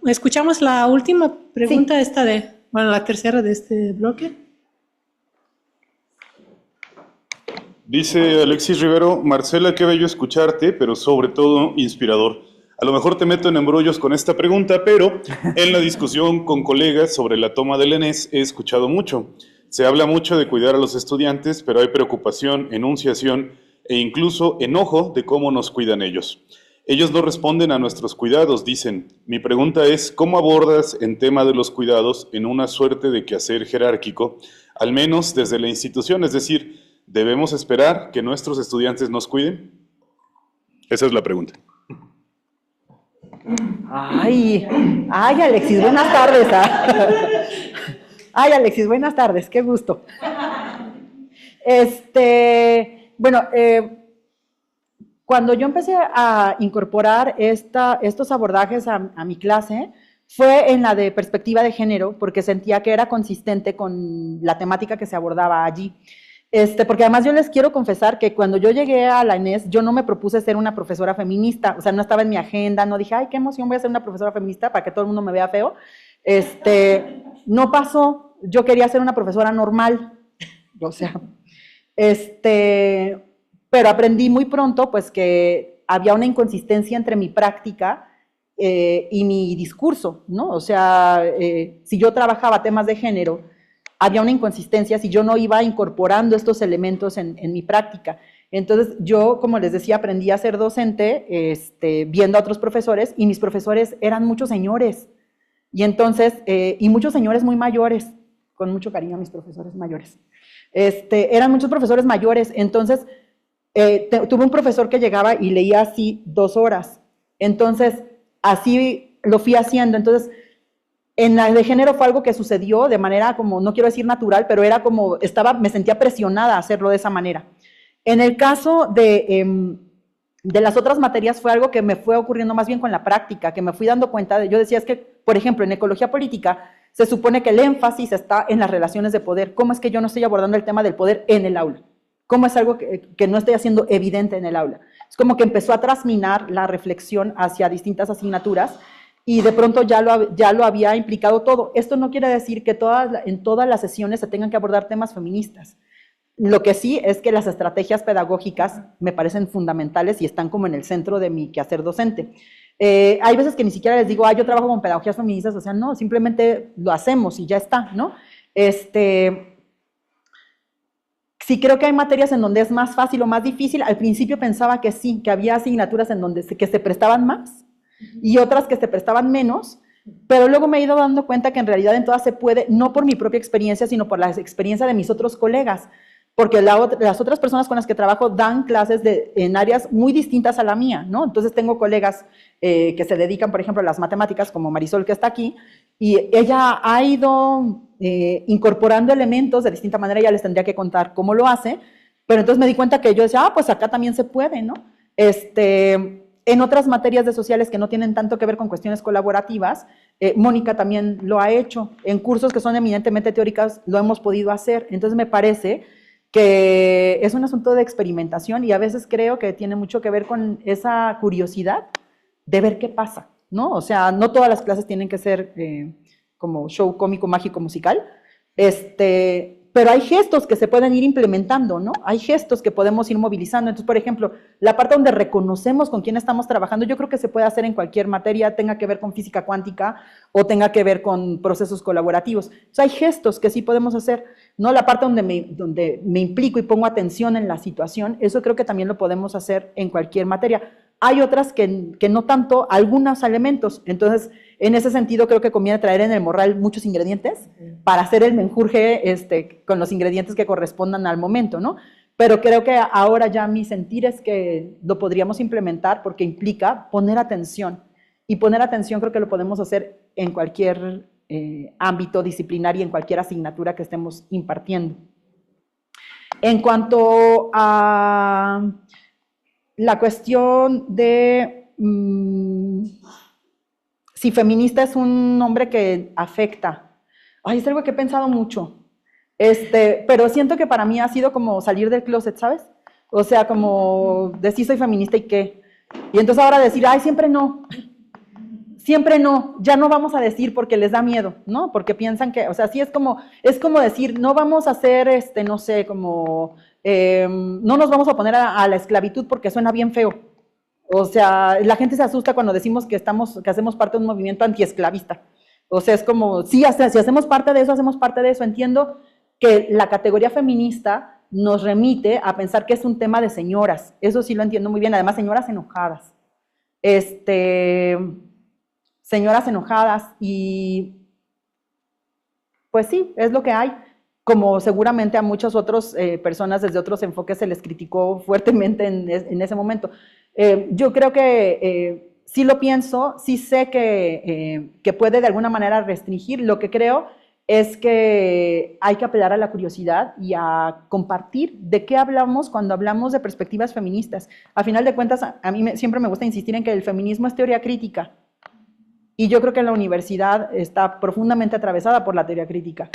escuchamos la última pregunta, la tercera de este bloque. Dice Alexis Rivero: Marcela, qué bello escucharte, pero sobre todo inspirador. A lo mejor te meto en embrollos con esta pregunta, pero en la discusión con colegas sobre la toma del ENES he escuchado mucho. Se habla mucho de cuidar a los estudiantes, pero hay preocupación, enunciación e incluso enojo de cómo nos cuidan ellos. Ellos no responden a nuestros cuidados, dicen. Mi pregunta es, ¿cómo abordas en tema de los cuidados en una suerte de quehacer jerárquico, al menos desde la institución? Es decir, ¿debemos esperar que nuestros estudiantes nos cuiden? Esa es la pregunta. Ay, Alexis, buenas tardes. Ay, Alexis, buenas tardes, qué gusto. Bueno, cuando yo empecé a incorporar estos abordajes a mi clase, fue en la de perspectiva de género, porque sentía que era consistente con la temática que se abordaba allí. Porque además yo les quiero confesar que cuando yo llegué a la ENES, yo no me propuse ser una profesora feminista, o sea, no estaba en mi agenda, no dije, ay, qué emoción, voy a ser una profesora feminista para que todo el mundo me vea feo. No pasó, yo quería ser una profesora normal, o sea, pero aprendí muy pronto, pues, que había una inconsistencia entre mi práctica y mi discurso, ¿no? O sea, si yo trabajaba temas de género, había una inconsistencia si yo no iba incorporando estos elementos en mi práctica. Entonces, yo, como les decía, aprendí a ser docente viendo a otros profesores, y mis profesores eran muchos señores, y entonces, y muchos señores muy mayores, con mucho cariño a mis profesores mayores. Eran muchos profesores mayores, entonces, tuve un profesor que llegaba y leía así 2 horas, entonces, así lo fui haciendo. Entonces, en la de género fue algo que sucedió de manera como, no quiero decir natural, pero era como, me sentía presionada a hacerlo de esa manera. En el caso de las otras materias fue algo que me fue ocurriendo más bien con la práctica, que me fui dando cuenta yo decía, es que, por ejemplo, en ecología política se supone que el énfasis está en las relaciones de poder. ¿Cómo es que yo no estoy abordando el tema del poder en el aula? ¿Cómo es algo que no estoy haciendo evidente en el aula? Es como que empezó a trasminar la reflexión hacia distintas asignaturas, y de pronto ya lo había implicado todo. Esto no quiere decir que en todas las sesiones se tengan que abordar temas feministas. Lo que sí es que las estrategias pedagógicas me parecen fundamentales y están como en el centro de mi quehacer docente. Hay veces que ni siquiera les digo, yo trabajo con pedagogías feministas, o sea, no, simplemente lo hacemos y ya está, ¿no? Sí, creo que hay materias en donde es más fácil o más difícil. Al principio pensaba que sí, que había asignaturas en donde que se prestaban más, y otras que se prestaban menos, pero luego me he ido dando cuenta que en realidad en todas se puede, no por mi propia experiencia, sino por la experiencia de mis otros colegas, porque las otras personas con las que trabajo dan clases en áreas muy distintas a la mía, ¿no? Entonces tengo colegas que se dedican, por ejemplo, a las matemáticas, como Marisol, que está aquí, y ella ha ido incorporando elementos de distinta manera. Ya les tendría que contar cómo lo hace, pero entonces me di cuenta que yo decía, pues acá también se puede, ¿no? En otras materias de sociales que no tienen tanto que ver con cuestiones colaborativas, Mónica también lo ha hecho. En cursos que son eminentemente teóricos lo hemos podido hacer. Entonces me parece que es un asunto de experimentación, y a veces creo que tiene mucho que ver con esa curiosidad de ver qué pasa, ¿no? O sea, no todas las clases tienen que ser como show cómico, mágico, musical, pero hay gestos que se pueden ir implementando, ¿no? Hay gestos que podemos ir movilizando. Entonces, por ejemplo, la parte donde reconocemos con quién estamos trabajando, yo creo que se puede hacer en cualquier materia, tenga que ver con física cuántica o tenga que ver con procesos colaborativos. Entonces, hay gestos que sí podemos hacer, ¿no? La parte donde me implico y pongo atención en la situación, eso creo que también lo podemos hacer en cualquier materia. Hay otras que no tanto, algunos elementos. Entonces, en ese sentido, creo que conviene traer en el morral muchos ingredientes para hacer el menjurje con los ingredientes que correspondan al momento, ¿no? Pero creo que ahora ya mi sentir es que lo podríamos implementar, porque implica poner atención. Y poner atención creo que lo podemos hacer en cualquier ámbito disciplinar y en cualquier asignatura que estemos impartiendo. En cuanto a la cuestión de si feminista es un nombre que afecta, es algo que he pensado mucho, pero siento que para mí ha sido como salir del closet, ¿sabes? O sea, como decir soy feminista y qué, y entonces ahora decir, siempre no, ya no vamos a decir porque les da miedo, ¿no? Porque piensan que, o sea, sí es como decir, no vamos a hacer, no sé, como, no nos vamos a poner a la esclavitud porque suena bien feo. O sea, la gente se asusta cuando decimos que hacemos parte de un movimiento antiesclavista. O sea, es como, sí, si hacemos parte de eso, hacemos parte de eso. Entiendo que la categoría feminista nos remite a pensar que es un tema de señoras. Eso sí lo entiendo muy bien, además señoras enojadas. señoras enojadas y pues sí, es lo que hay. Como seguramente a muchas otras personas desde otros enfoques se les criticó fuertemente en ese momento. Yo creo que sí lo pienso, sí sé que puede de alguna manera restringir. Lo que creo es que hay que apelar a la curiosidad y a compartir de qué hablamos cuando hablamos de perspectivas feministas. A final de cuentas, a mí siempre me gusta insistir en que el feminismo es teoría crítica. Y yo creo que la universidad está profundamente atravesada por la teoría crítica.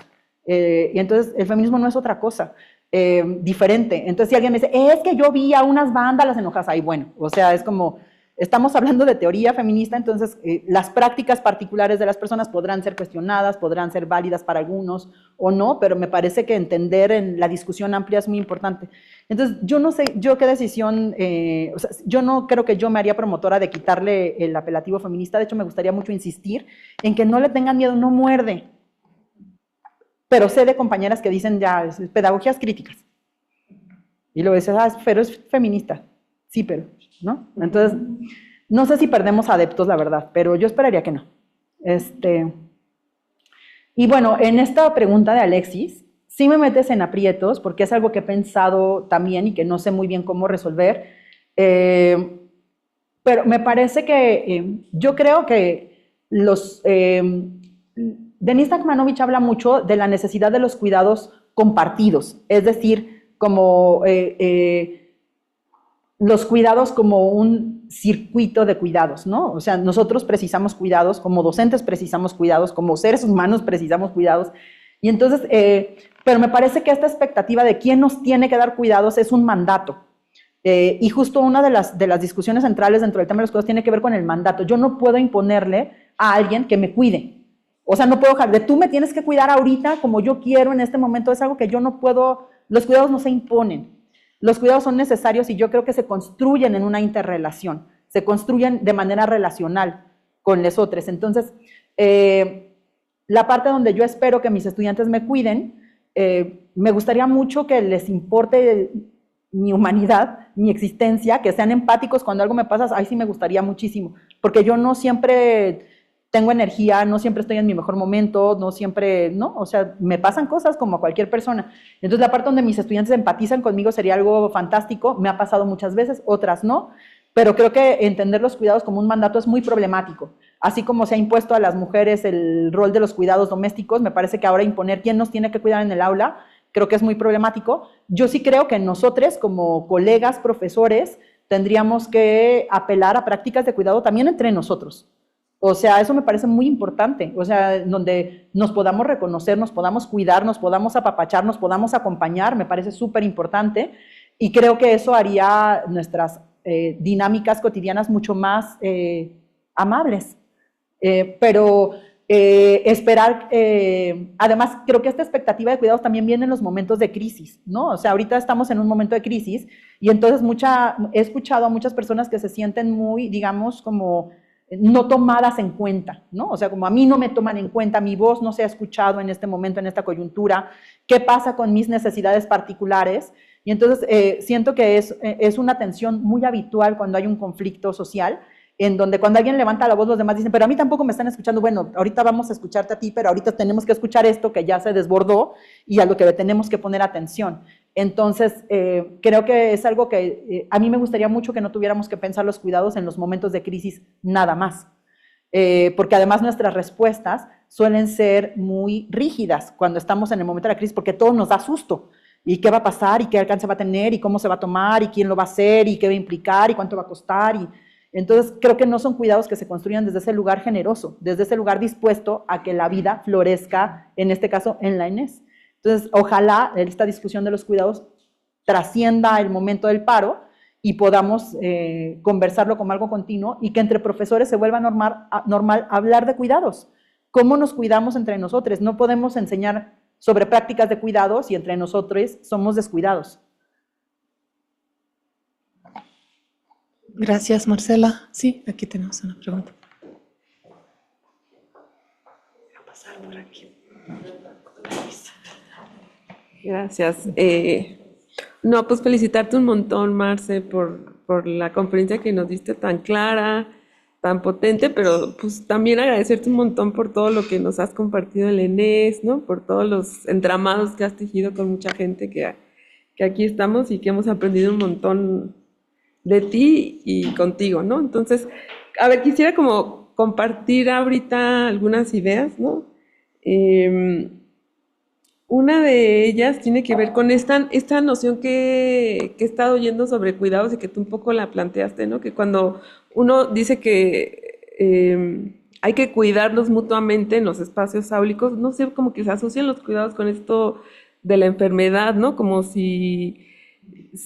Y entonces el feminismo no es otra cosa diferente. Entonces si alguien me dice, es que yo vi a unas vándalas enojadas, ahí bueno, o sea, es como, estamos hablando de teoría feminista, entonces las prácticas particulares de las personas podrán ser cuestionadas, podrán ser válidas para algunos o no, pero me parece que entender en la discusión amplia es muy importante. Entonces yo no sé, yo qué decisión, o sea, yo no creo que yo me haría promotora de quitarle el apelativo feminista, de hecho me gustaría mucho insistir en que no le tengan miedo, no muerde. Pero sé de compañeras que dicen ya, pedagogías críticas. Y luego dices, pero es feminista. Sí, pero, ¿no? Entonces, no sé si perdemos adeptos, la verdad, pero yo esperaría que no. Y bueno, en esta pregunta de Alexis, sí me metes en aprietos, porque es algo que he pensado también y que no sé muy bien cómo resolver. Pero me parece que yo creo que Denise Nakmanovich habla mucho de la necesidad de los cuidados compartidos, es decir, como los cuidados como un circuito de cuidados, ¿no? O sea, nosotros precisamos cuidados, como docentes precisamos cuidados, como seres humanos precisamos cuidados, y entonces, pero me parece que esta expectativa de quién nos tiene que dar cuidados es un mandato. Y justo una de las discusiones centrales dentro del tema de los cuidados tiene que ver con el mandato. Yo no puedo imponerle a alguien que me cuide. O sea, no puedo dejar de tú me tienes que cuidar ahorita como yo quiero en este momento, es algo que yo no puedo, los cuidados no se imponen, los cuidados son necesarios y yo creo que se construyen en una interrelación, se construyen de manera relacional con los otros. Entonces, la parte donde yo espero que mis estudiantes me cuiden, me gustaría mucho que les importe mi humanidad, mi existencia, que sean empáticos cuando algo me pasa, ahí sí me gustaría muchísimo, porque yo no siempre tengo energía, no siempre estoy en mi mejor momento, no siempre, ¿no? O sea, me pasan cosas como a cualquier persona. Entonces, la parte donde mis estudiantes empatizan conmigo sería algo fantástico, me ha pasado muchas veces, otras no, pero creo que entender los cuidados como un mandato es muy problemático. Así como se ha impuesto a las mujeres el rol de los cuidados domésticos, me parece que ahora imponer quién nos tiene que cuidar en el aula, creo que es muy problemático. Yo sí creo que nosotros, como colegas, profesores, tendríamos que apelar a prácticas de cuidado también entre nosotros. O sea, eso me parece muy importante, o sea, donde nos podamos reconocer, nos podamos cuidar, nos podamos apapachar, nos podamos acompañar, me parece súper importante y creo que eso haría nuestras dinámicas cotidianas mucho más amables. Pero esperar, además creo que esta expectativa de cuidados también viene en los momentos de crisis, ¿no? O sea, ahorita estamos en un momento de crisis y entonces he escuchado a muchas personas que se sienten muy, digamos, como no tomadas en cuenta, ¿no? O sea, como a mí no me toman en cuenta, mi voz no se ha escuchado en este momento, en esta coyuntura, ¿qué pasa con mis necesidades particulares? Y entonces siento que es una tensión muy habitual cuando hay un conflicto social, en donde cuando alguien levanta la voz los demás dicen, pero a mí tampoco me están escuchando, bueno, ahorita vamos a escucharte a ti, pero ahorita tenemos que escuchar esto que ya se desbordó y a lo que le tenemos que poner atención. Entonces, creo que es algo que a mí me gustaría mucho que no tuviéramos que pensar los cuidados en los momentos de crisis nada más, porque además nuestras respuestas suelen ser muy rígidas cuando estamos en el momento de la crisis, porque todo nos da susto. ¿Y qué va a pasar? ¿Y qué alcance va a tener? ¿Y cómo se va a tomar? ¿Y quién lo va a hacer? ¿Y qué va a implicar? ¿Y cuánto va a costar? Y entonces, creo que no son cuidados que se construyan desde ese lugar generoso, desde ese lugar dispuesto a que la vida florezca, en este caso, en la ENES. Entonces, ojalá esta discusión de los cuidados trascienda el momento del paro y podamos conversarlo como algo continuo y que entre profesores se vuelva normal hablar de cuidados. ¿Cómo nos cuidamos entre nosotros? No podemos enseñar sobre prácticas de cuidados si entre nosotros somos descuidados. Gracias, Marcela. Sí, aquí tenemos una pregunta. Voy a pasar por aquí. Gracias. No, pues felicitarte un montón, Marce, por la conferencia que nos diste tan clara, tan potente, pero pues también agradecerte un montón por todo lo que nos has compartido en la ENES, ¿no? Por todos los entramados que has tejido con mucha gente que aquí estamos y que hemos aprendido un montón de ti y contigo, ¿no? Entonces, a ver, quisiera como compartir ahorita algunas ideas, ¿no? Una de ellas tiene que ver con esta noción que he estado oyendo sobre cuidados y que tú un poco la planteaste, ¿no? Que cuando uno dice que hay que cuidarnos mutuamente en los espacios áulicos, no sé, como que se asocian los cuidados con esto de la enfermedad, ¿no? Como si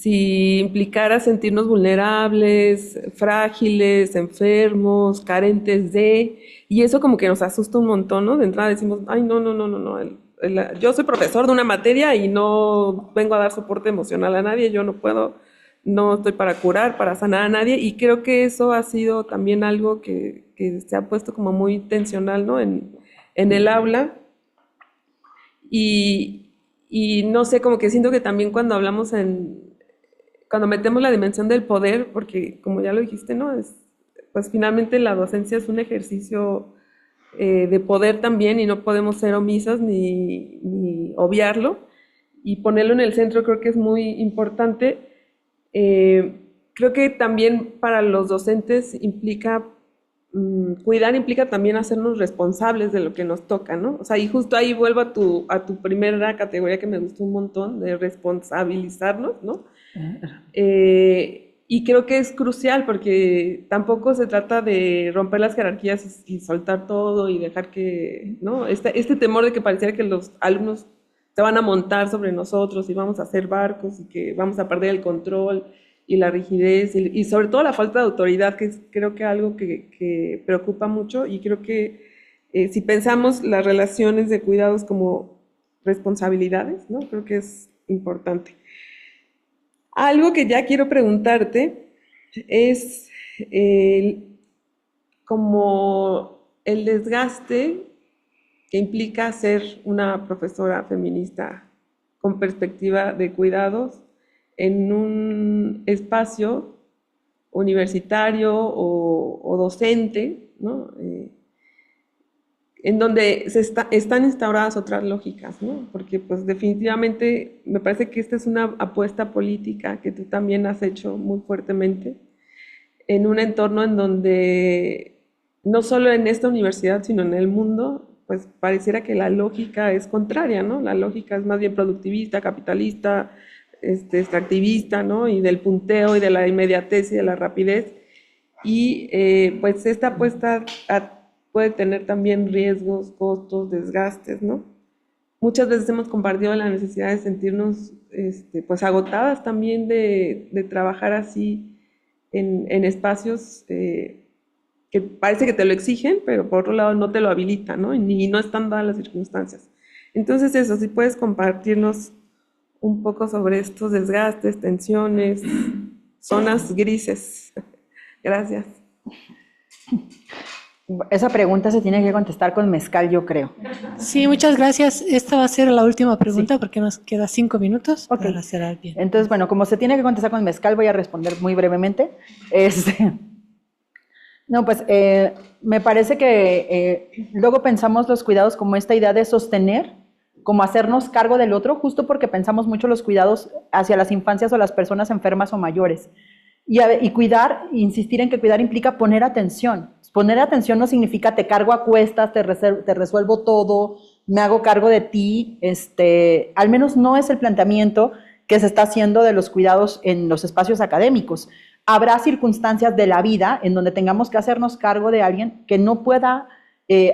implicara sentirnos vulnerables, frágiles, enfermos, carentes de, y eso como que nos asusta un montón, ¿no? De entrada decimos, ay, no, yo soy profesor de una materia y no vengo a dar soporte emocional a nadie, yo no puedo, no estoy para curar, para sanar a nadie, y creo que eso ha sido también algo que se ha puesto como muy tensional, ¿no? En el aula, y no sé, como que siento que también cuando hablamos cuando metemos la dimensión del poder, porque como ya lo dijiste, ¿no? Pues finalmente la docencia es un ejercicio de poder también y no podemos ser omisas ni obviarlo, y ponerlo en el centro creo que es muy importante. Creo que también para los docentes implica, cuidar implica también hacernos responsables de lo que nos toca, ¿no? O sea, y justo ahí vuelvo a tu primera categoría que me gustó un montón, de responsabilizarnos, ¿no? Y creo que es crucial porque tampoco se trata de romper las jerarquías y soltar todo y dejar que, ¿no? Este temor de que pareciera que los alumnos se van a montar sobre nosotros y vamos a hacer barcos y que vamos a perder el control y la rigidez y sobre todo la falta de autoridad, que es creo que algo que preocupa mucho, y creo que si pensamos las relaciones de cuidados como responsabilidades, ¿no? Creo que es importante. Algo que ya quiero preguntarte es como el desgaste que implica ser una profesora feminista con perspectiva de cuidados en un espacio universitario o docente, ¿no? En donde están instauradas otras lógicas, ¿no? Porque pues definitivamente me parece que esta es una apuesta política que tú también has hecho muy fuertemente en un entorno en donde no solo en esta universidad sino en el mundo pues pareciera que la lógica es contraria, ¿no? La lógica es más bien productivista, capitalista, extractivista, ¿no? Y del punteo y de la inmediatez y de la rapidez, y pues esta apuesta puede tener también riesgos, costos, desgastes, ¿no? Muchas veces hemos compartido la necesidad de sentirnos pues agotadas también de trabajar así en espacios que parece que te lo exigen, pero por otro lado no te lo habilitan, ¿no? Y no están dadas las circunstancias. Entonces eso, si puedes compartirnos un poco sobre estos desgastes, tensiones, zonas grises. Gracias. Esa pregunta se tiene que contestar con mezcal, yo creo. Sí, muchas gracias. Esta va a ser la última pregunta porque nos queda 5 minutos para cerrar bien. Entonces, bueno, como se tiene que contestar con mezcal, voy a responder muy brevemente. No, pues me parece que luego pensamos los cuidados como esta idea de sostener, como hacernos cargo del otro, justo porque pensamos mucho los cuidados hacia las infancias o las personas enfermas o mayores. Y cuidar, insistir en que cuidar implica poner atención. Poner atención no significa te cargo a cuestas, te resuelvo todo, me hago cargo de ti. Al menos no es el planteamiento que se está haciendo de los cuidados en los espacios académicos. Habrá circunstancias de la vida en donde tengamos que hacernos cargo de alguien que no pueda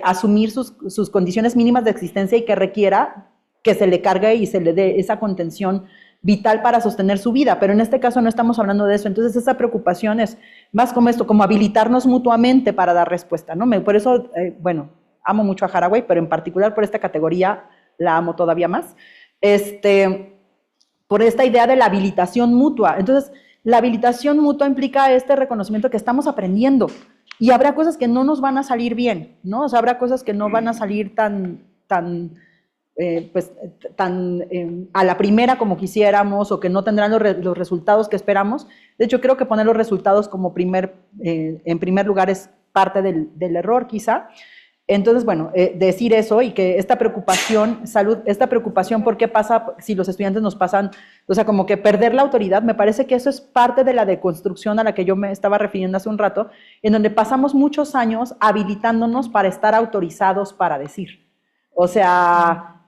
asumir sus condiciones mínimas de existencia y que requiera que se le cargue y se le dé esa contención vital para sostener su vida, pero en este caso no estamos hablando de eso. Entonces esa preocupación es más como esto, como habilitarnos mutuamente para dar respuesta, ¿no? Por eso, bueno, amo mucho a Haraway, pero en particular por esta categoría la amo todavía más, por esta idea de la habilitación mutua. Entonces, la habilitación mutua implica este reconocimiento que estamos aprendiendo y habrá cosas que no nos van a salir bien, ¿no? O sea, habrá cosas que no van a salir tan a la primera como quisiéramos, o que no tendrán los resultados que esperamos. De hecho, creo que poner los resultados como en primer lugar es parte del error quizá. Entonces, bueno, decir eso y que esta preocupación, esta preocupación por qué pasa si los estudiantes nos pasan, o sea, como que perder la autoridad, me parece que eso es parte de la deconstrucción a la que yo me estaba refiriendo hace un rato, en donde pasamos muchos años habilitándonos para estar autorizados para decir. O sea,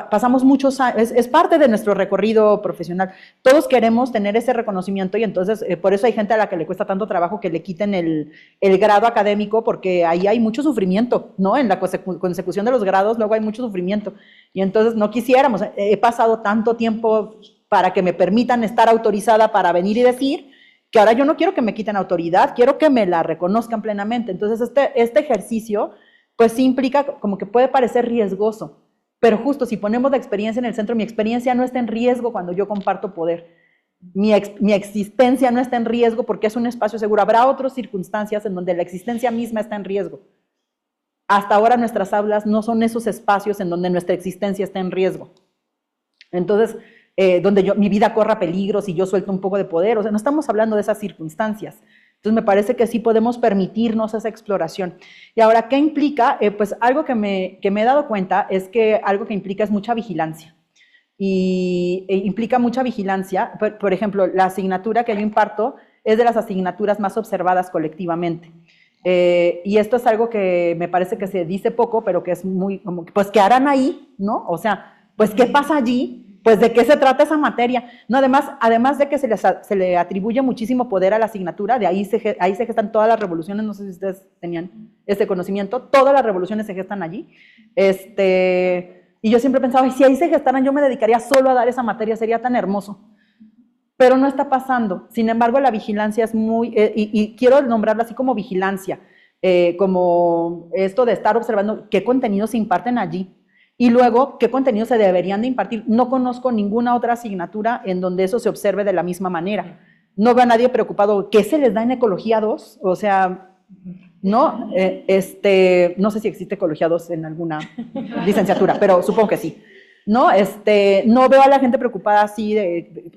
pasamos muchos años, es parte de nuestro recorrido profesional. Todos queremos tener ese reconocimiento y entonces por eso hay gente a la que le cuesta tanto trabajo que le quiten el grado académico, porque ahí hay mucho sufrimiento, ¿no? En la consecución de los grados luego hay mucho sufrimiento. Y entonces no quisiéramos, he pasado tanto tiempo para que me permitan estar autorizada para venir y decir, que ahora yo no quiero que me quiten autoridad, quiero que me la reconozcan plenamente. Entonces este ejercicio pues sí implica como que puede parecer riesgoso, pero justo si ponemos la experiencia en el centro, mi experiencia no está en riesgo cuando yo comparto poder. Mi existencia no está en riesgo porque es un espacio seguro. Habrá otras circunstancias en donde la existencia misma está en riesgo. Hasta ahora nuestras aulas no son esos espacios en donde nuestra existencia está en riesgo. Entonces, donde mi vida corra peligros y yo suelto un poco de poder. O sea, no estamos hablando de esas circunstancias. Entonces, me parece que sí podemos permitirnos esa exploración. Y ahora, ¿qué implica? Pues algo que me he dado cuenta es que algo que implica es mucha vigilancia. Y implica mucha vigilancia. Por ejemplo, la asignatura que yo imparto es de las asignaturas más observadas colectivamente. Y esto es algo que me parece que se dice poco, pero que es muy, como, pues, ¿qué harán ahí? ¿No? O sea, pues, ¿qué pasa allí? Pues, ¿de qué se trata esa materia? No, además de que se le atribuye muchísimo poder a la asignatura, de ahí se gestan todas las revoluciones, no sé si ustedes tenían este conocimiento, todas las revoluciones se gestan allí. Y yo siempre pensaba, si ahí se gestaran, yo me dedicaría solo a dar esa materia, sería tan hermoso. Pero no está pasando. Sin embargo, la vigilancia es muy, y quiero nombrarla así como vigilancia, como esto de estar observando qué contenidos se imparten allí. Y luego, ¿qué contenidos se deberían de impartir? No conozco ninguna otra asignatura en donde eso se observe de la misma manera. No veo a nadie preocupado, ¿qué se les da en Ecología 2? O sea, ¿no? No sé si existe Ecología 2 en alguna licenciatura, pero supongo que sí. No veo a la gente preocupada así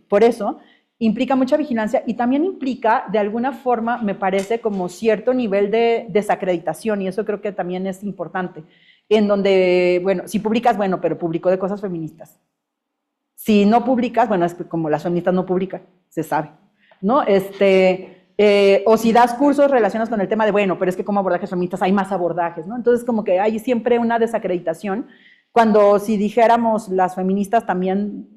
por eso. Implica mucha vigilancia y también implica, de alguna forma, me parece, como cierto nivel de desacreditación, y eso creo que también es importante, en donde, bueno, si publicas, bueno, pero publicó de cosas feministas. Si no publicas, bueno, es que como las feministas no publican, se sabe, ¿no? O si das cursos relacionados con el tema de, bueno, pero es que como abordajes feministas hay más abordajes, ¿no? Entonces, como que hay siempre una desacreditación, cuando si dijéramos las feministas también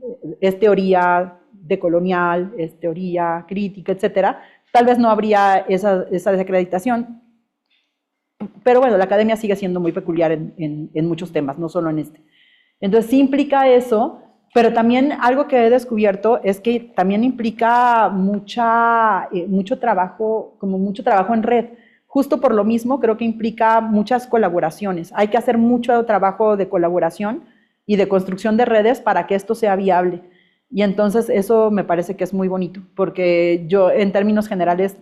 es teoría decolonial, es teoría crítica, etcétera, tal vez no habría esa desacreditación. Pero bueno, la academia sigue siendo muy peculiar en muchos temas, no solo en este. Entonces sí implica eso, pero también algo que he descubierto es que también implica mucho trabajo en red. Justo por lo mismo creo que implica muchas colaboraciones. Hay que hacer mucho trabajo de colaboración y de construcción de redes para que esto sea viable. Y entonces eso me parece que es muy bonito, porque yo en términos generales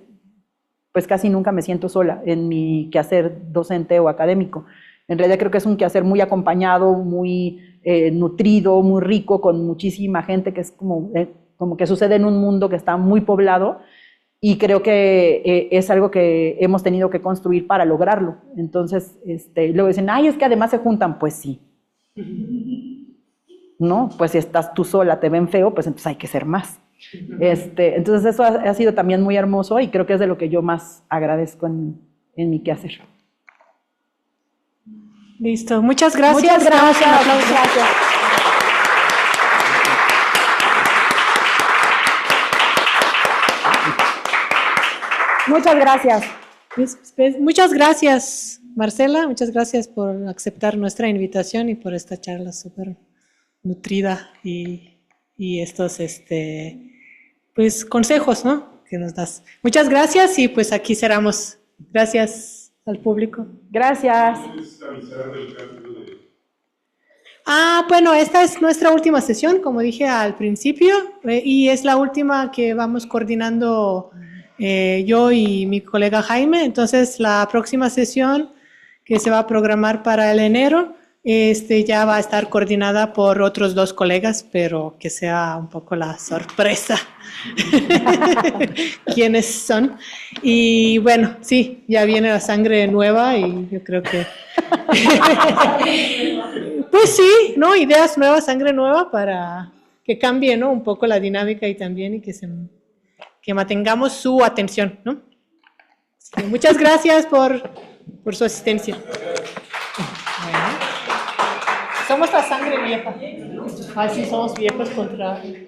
pues casi nunca me siento sola en mi quehacer docente o académico. En realidad creo que es un quehacer muy acompañado, muy nutrido, muy rico, con muchísima gente, que es como que sucede en un mundo que está muy poblado, y creo que es algo que hemos tenido que construir para lograrlo. Entonces, luego dicen, ay, es que además se juntan. Pues sí. ¿No? Pues si estás tú sola, te ven feo, pues entonces hay que ser más. Entonces eso ha sido también muy hermoso y creo que es de lo que yo más agradezco en mi quehacer. Listo, muchas gracias. Muchas gracias. Gracias. Muchas gracias. Muchas gracias, Marcela. Muchas gracias por aceptar nuestra invitación y por esta charla súper nutrida y estos pues consejos, ¿no?, que nos das. Muchas gracias y pues aquí cerramos. Gracias al público. Gracias. Bueno, esta es nuestra última sesión, como dije al principio, y es la última que vamos coordinando yo y mi colega Jaime. Entonces, la próxima sesión que se va a programar para el enero Ya va a estar coordinada por otros 2 colegas, pero que sea un poco la sorpresa quiénes son. Y bueno, sí, ya viene la sangre nueva y yo creo que... Pues sí, ¿no? Ideas nuevas, sangre nueva para que cambie, ¿no? Un poco la dinámica y también y que mantengamos su atención, ¿no? Sí, muchas gracias por su asistencia. Bueno. Somos la sangre vieja. Ah, sí, somos viejos contra...